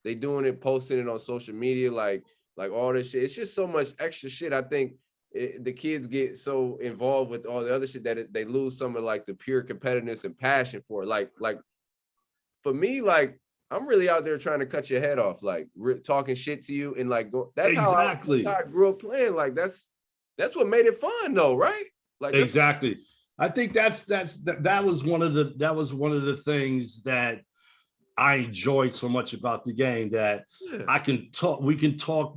they doing it, posting it on social media, like all this shit. It's just so much extra shit. I think the kids get so involved with all the other shit that they lose some of like the pure competitiveness and passion for it. Like for me, like I'm really out there trying to cut your head off, like talking shit to you, and like that's Exactly. how I grew up playing. Like that's what made it fun, though, right? Like Exactly. I think that was one of the things that I enjoyed so much about the game, that yeah. we can talk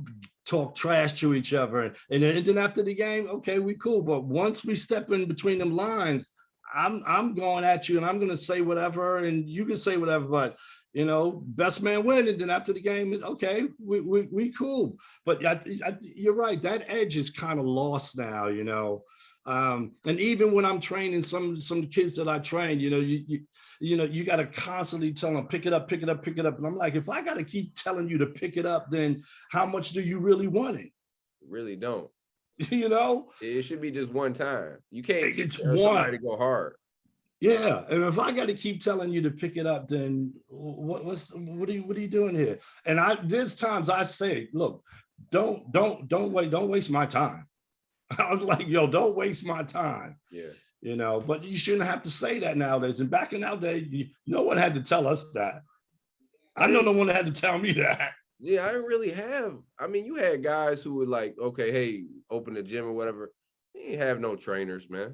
trash to each other, and then after the game, okay, we cool. But once we step in between them lines, I'm going at you, and I'm going to say whatever, and you can say whatever. But best man win, and then after the game, okay, we cool. But you're right, that edge is kind of lost now. And even when I'm training some kids that I train, you got to constantly tell them, pick it up, pick it up, pick it up. And I'm like, if I got to keep telling you to pick it up, then how much do you really want it? Really don't. It should be just one time. You can't teach one. somebody to go hard. Yeah, and if I got to keep telling you to pick it up, then what are you doing here? And there's times I say, look, don't waste my time. I was like, yo, don't waste my time. Yeah. But you shouldn't have to say that nowadays. And back in that day, no one had to tell us that. I know no one had to tell me that. Yeah, I didn't really have. I mean, you had guys who would like, okay, hey, open the gym or whatever. You ain't have no trainers, man.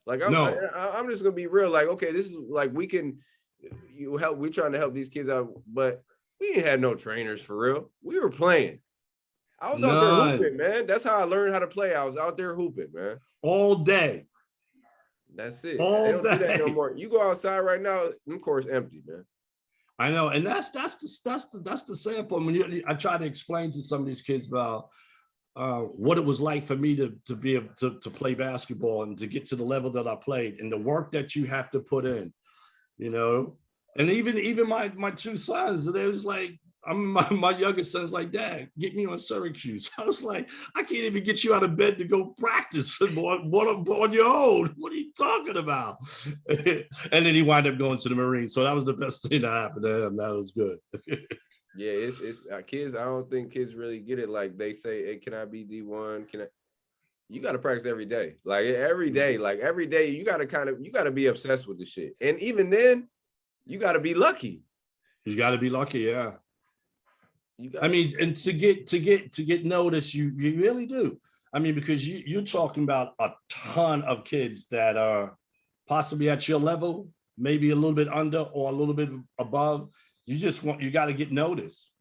Like I'm just gonna be real. Like, okay, this is like we're trying to help these kids out, but we ain't had no trainers for real. We were playing. I was out there hooping, man. That's how I learned how to play. I was out there hooping, man. All day. That's it. They don't do that no more. You go outside right now, of course, empty, man. I know, and that's the sample. I mean, I try to explain to some of these kids about what it was like for me to be able to play basketball and to get to the level that I played, and the work that you have to put in, And even my two sons, they was like, my youngest son's like, Dad, get me on Syracuse. I was like, I can't even get you out of bed to go practice on your own. What are you talking about? And then he wound up going to the Marines. So that was the best thing that happened to him. That was good. Yeah, it's kids. I don't think kids really get it. Like they say, hey, can I be D1? Can I? You got to practice every day. Like every day, you got to be obsessed with the shit. And even then, you got to be lucky. You got to be lucky, yeah. I mean, and to get noticed, you really do. I mean, because you're talking about a ton of kids that are possibly at your level, maybe a little bit under or a little bit above. You got to get noticed.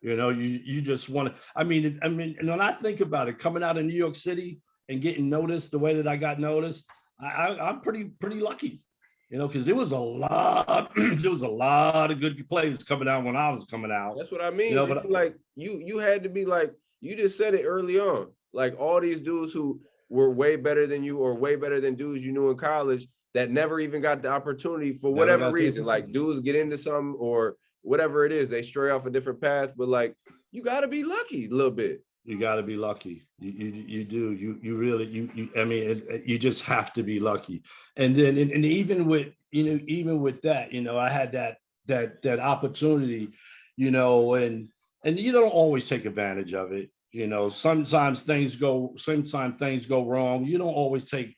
You just want to. I mean, and when I think about it, coming out of New York City and getting noticed the way that I got noticed, I'm pretty lucky. Because there was a lot of good players coming out when I was coming out. That's what I mean. But like you had to be like, you just said it early on. Like all these dudes who were way better than you or way better than dudes you knew in college that never even got the opportunity for whatever reason. Like dudes get into something or whatever it is, they stray off a different path. But like, you got to be lucky a little bit. You got to be lucky. You do. You really. I mean, you just have to be lucky. And then, and even with that, I had that opportunity, and you don't always take advantage of it. Sometimes things go wrong. You don't always take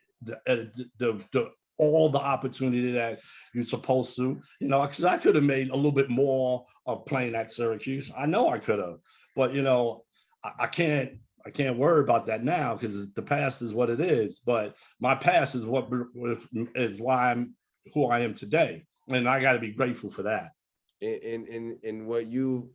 all the opportunity that you're supposed to. Because I could have made a little bit more of playing at Syracuse. I know I could have, but I can't worry about that now because the past is what it is. But my past is why I'm who I am today, and I got to be grateful for that. And what you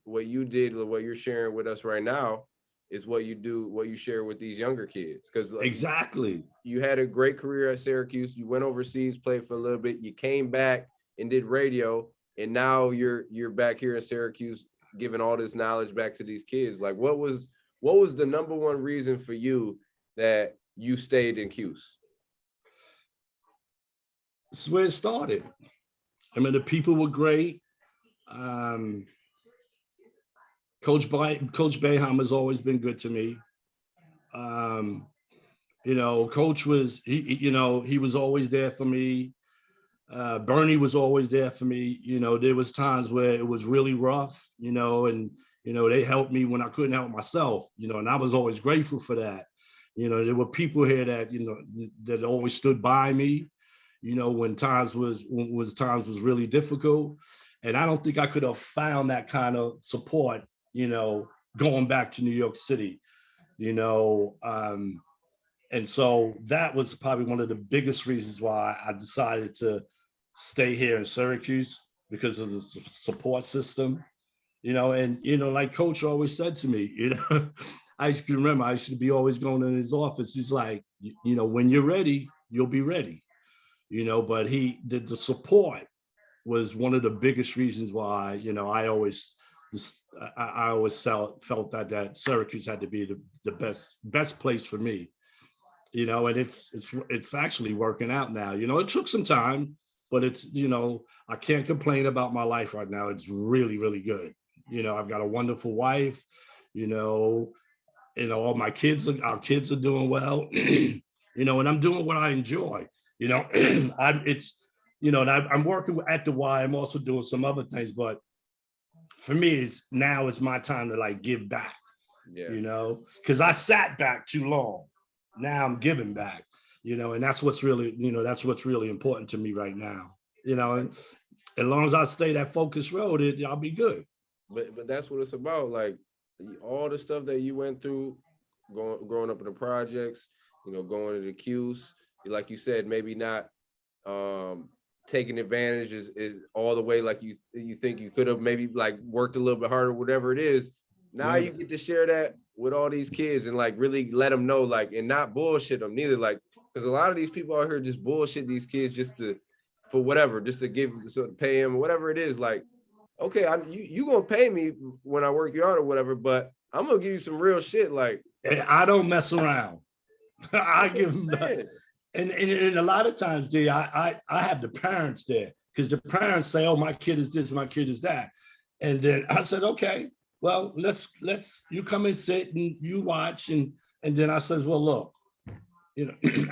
did, what you're sharing with us right now, is what you share with these younger kids. Because exactly, you had a great career at Syracuse. You went overseas, played for a little bit. You came back and did radio, and now you're back here in Syracuse, giving all this knowledge back to these kids. Like, what was the number one reason for you that you stayed in Cuse? This is where it started. I mean, the people were great. Coach Boeheim has always been good to me. Coach was he was always there for me. Bernie was always there for me. There was times where it was really rough, and they helped me when I couldn't help myself, and I was always grateful for that. There were people here that, that always stood by me, when times was really difficult. And I don't think I could have found that kind of support, going back to New York City, you know. And so that was probably one of the biggest reasons why I decided to stay here in Syracuse, because of the support system, and like Coach always said to me, I can remember I should be always going in his office. He's like, when you're ready, you'll be ready, but he did the support was one of the biggest reasons why, I always felt that Syracuse had to be the best place for me, and it's actually working out now. It took some time, but it's, I can't complain about my life right now. It's really, really good. I've got a wonderful wife, all my our kids are doing well, and I'm doing what I enjoy, I'm working at the Y. I'm also doing some other things, but for me, now is my time to like give back, because I sat back too long. Now I'm giving back, and that's what's really important to me right now, and as long as I stay that focused road, I'll be good. But that's what it's about. Like all the stuff that you went through, growing up in the projects, going to the Q's, like you said, maybe not taking advantage is all the way like you think you could have, maybe like worked a little bit harder, whatever it is. Now you get to share that with all these kids and like really let them know, like, and not bullshit them neither, like, because a lot of these people out here just bullshit these kids just for whatever, just to pay them, whatever it is. Like, okay, you gonna pay me when I work you out or whatever, but I'm gonna give you some real shit. Like, I don't mess around. I give them that. And a lot of times, I have the parents there, because the parents say, "Oh, my kid is this, my kid is that," and then I said, "Okay, well, let's you come and sit and you watch," and then I says, "Well, look,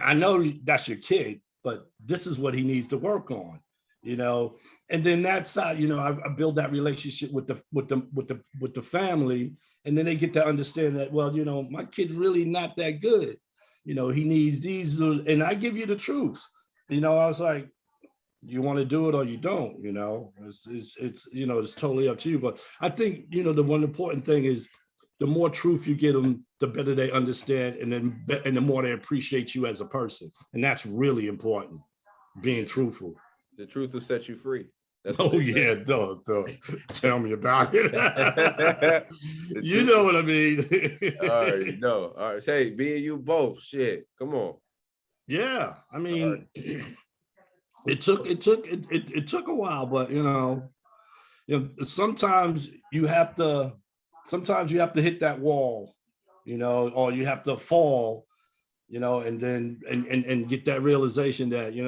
I know that's your kid, but this is what he needs to work on." And then that's how, I build that relationship with the family, and then they get to understand that, well, my kid's really not that good. He needs these, and I give you the truth. I was like, you want to do it or you don't. It's totally up to you. But I think the one important thing is, the more truth you get them, the better they understand, and the more they appreciate you as a person, and that's really important. Being truthful. The truth will set you free. Oh yeah, duh. Tell me about it. You know what I mean. All right, no. All right, hey, me and you both. Shit, come on. Yeah, I mean, it took a while, but sometimes you have to hit that wall, or you have to fall, and then and get that realization that you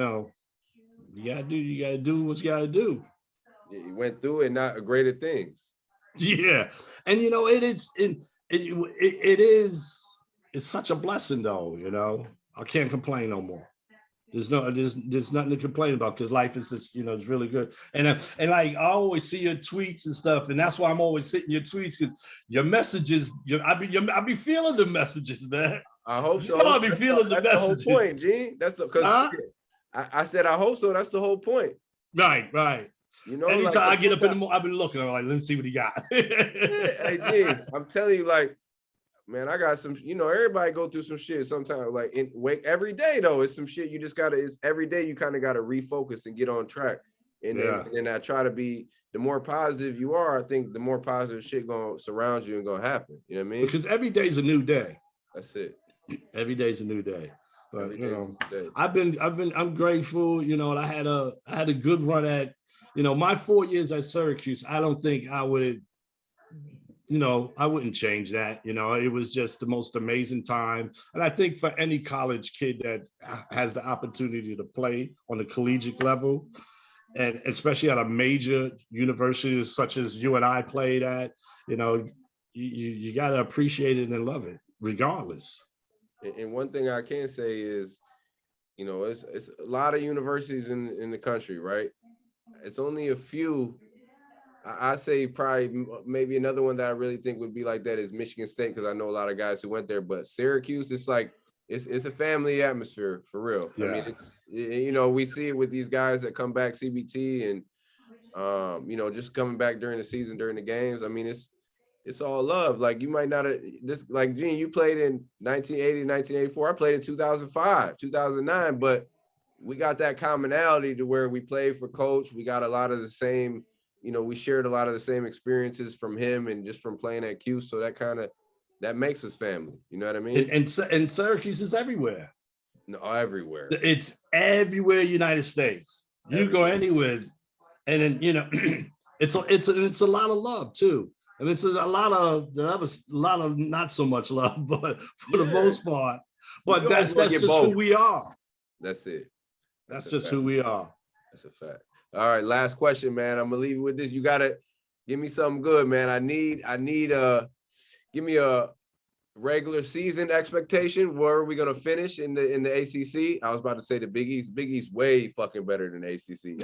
gotta do what you gotta do. You went through it, not greater things. Yeah, and it's such a blessing though. I can't complain no more. There's nothing to complain about, because life is just, it's really good. And like, I always see your tweets and stuff, and that's why I'm always hitting your tweets, because your messages, I be feeling the messages, man. I hope so. I be feeling the messages. That's the whole point, Gene. That's because I said I hope so. That's the whole point. Right. Anytime like, I get up in the morning, I've been looking. I'm like, let's see what he got. Hey, Gene, I'm telling you, like, man, I got some. Everybody go through some shit sometimes. Like, every day though, it's some shit you just gotta. It's every day you kind of gotta refocus and get on track. And then I try to be. The more positive you are, I think the more positive shit gonna surround you and gonna happen. You know what I mean? Because every day's a new day. That's it. Every day's a new day. But I'm grateful, and I had a good run at, my 4 years at Syracuse. I don't think I would, I wouldn't change that. It was just the most amazing time. And I think for any college kid that has the opportunity to play on the collegiate level, and especially at a major university such as you and I played at, you got to appreciate it and love it regardless. And one thing I can say is, it's a lot of universities in the country, right? It's only a few. I say probably maybe another one that I really think would be like that is Michigan State, because I know a lot of guys who went there. But Syracuse, it's like it's a family atmosphere for real. Yeah. I mean, we see it with these guys that come back, CBT and Just coming back during the season, during the games. I mean, it's all love. Like, you might not have this, like, Gene, you played in 1980, 1984. I played in 2005, 2009, but we got that commonality to where we played for Coach. We got a lot of the same, we shared a lot of the same experiences from him and just from playing at Q. So that makes us family. You know what I mean? And Syracuse is everywhere. No, everywhere. It's everywhere, United States. You go anywhere, and then it's a lot of love too. I mean, it's a lot of not so much love, but for the most part. But that's just who we are. That's it. That's just who we are. That's a fact. All right, last question, man. I'm gonna leave you with this. You gotta give me something good, man. I need give me a regular season expectation. Where are we gonna finish in the ACC? I was about to say the Big East. Big East way fucking better than the ACC.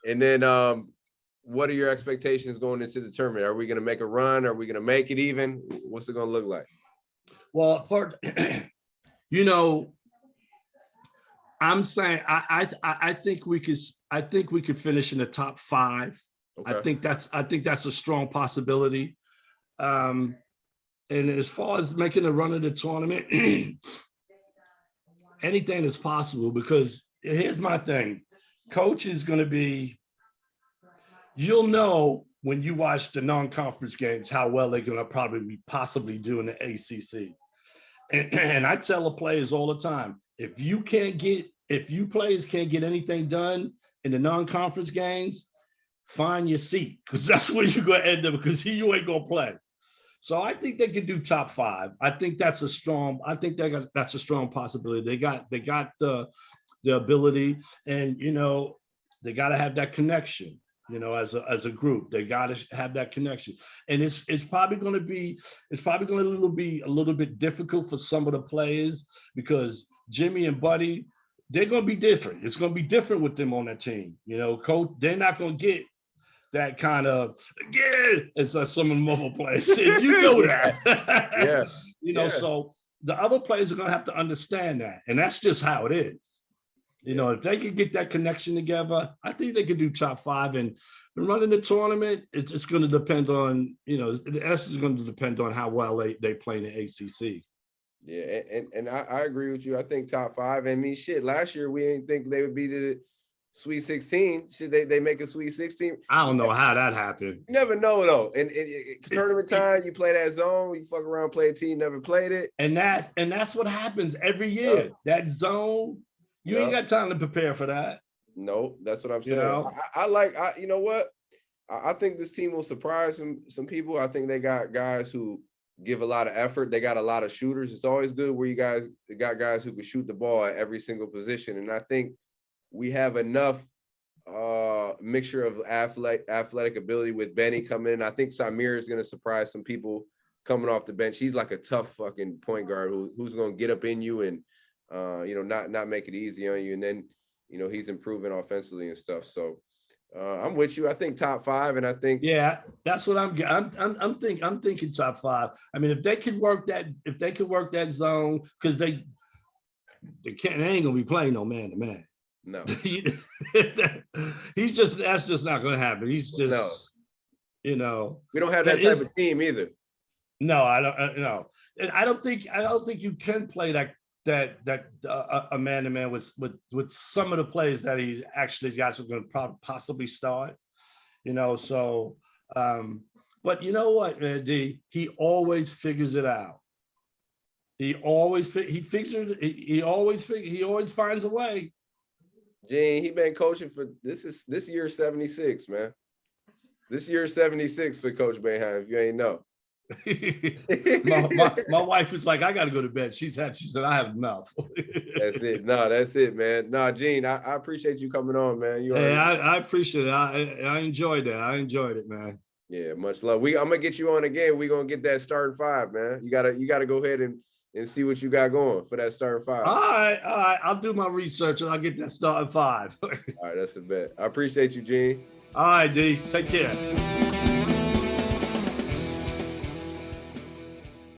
And then what are your expectations going into the tournament? Are we gonna make a run? Are we gonna make it even? What's it gonna look like? Well, I'm saying I think we could finish in the top 5. Okay. I think that's a strong possibility. And as far as making a run of the tournament, anything is possible, because here's my thing. Coach is going to be, you'll know when you watch the non-conference games how well they're going to possibly do in the ACC. And I tell the players all the time, if you players can't get anything done in the non-conference games, find your seat, because that's where you're going to end up, because you ain't going to play. So I think they could do top 5. I think that's a strong possibility. They got the ability, and they got to have that connection. As a group, they got to have that connection, and it's probably going to be a little bit difficult for some of the players, because Jimmy and Buddy, they're going to be different. It's going to be different with them on that team. Coach, they're not going to get that kind of, it's like some of the other players. And you know that. Yeah. So the other players are going to have to understand that, and that's just how it is. If they can get that connection together, I think they can do top 5. And running the tournament, it's going to depend on, the essence is going to depend on how well they play in the ACC. Yeah, and I agree with you. I think top 5. I mean, shit, last year we didn't think they would be the Sweet 16. Should they make a Sweet 16? I don't know how that happened. You never know, though. And tournament time, you play that zone, you fuck around, play a team, never played it. And that's what happens every year. That zone. You ain't got time to prepare for that. No, that's what I'm saying. You know what? I think this team will surprise some people. I think they got guys who give a lot of effort. They got a lot of shooters. It's always good where you guys got guys who can shoot the ball at every single position. And I think we have enough mixture of athletic ability with Benny coming in. I think Samir is going to surprise some people coming off the bench. He's like a tough fucking point guard who's going to get up in you and not make it easy on you. And then, he's improving offensively and stuff. So I'm with you. I think top 5. And I think, that's what I'm thinking top 5. I mean, if they could work that zone, because they ain't going to be playing no man to man. No, that's just not going to happen. He's just, we don't have that type of team either. No, I don't know. And I don't think you can play that a man-to-man with some of the players that he's actually got going to possibly start, so but you know what, man, D, he always figures it out. He always finds a way. Gene, he been coaching for this year 76, man. This year 76 for Coach Boeheim, if you ain't know. my wife is like, I got to go to bed. She said, I have enough. That's it. No, that's it, man. No, Gene, I appreciate you coming on, man. I appreciate it. I enjoyed that. I enjoyed it, man. Yeah, much love. I'm gonna get you on again. We're gonna get that starting 5, man. You gotta go ahead and see what you got going for that starting 5. All right. I'll do my research and I'll get that starting 5. All right, that's a bet. I appreciate you, Gene. All right, D. Take care.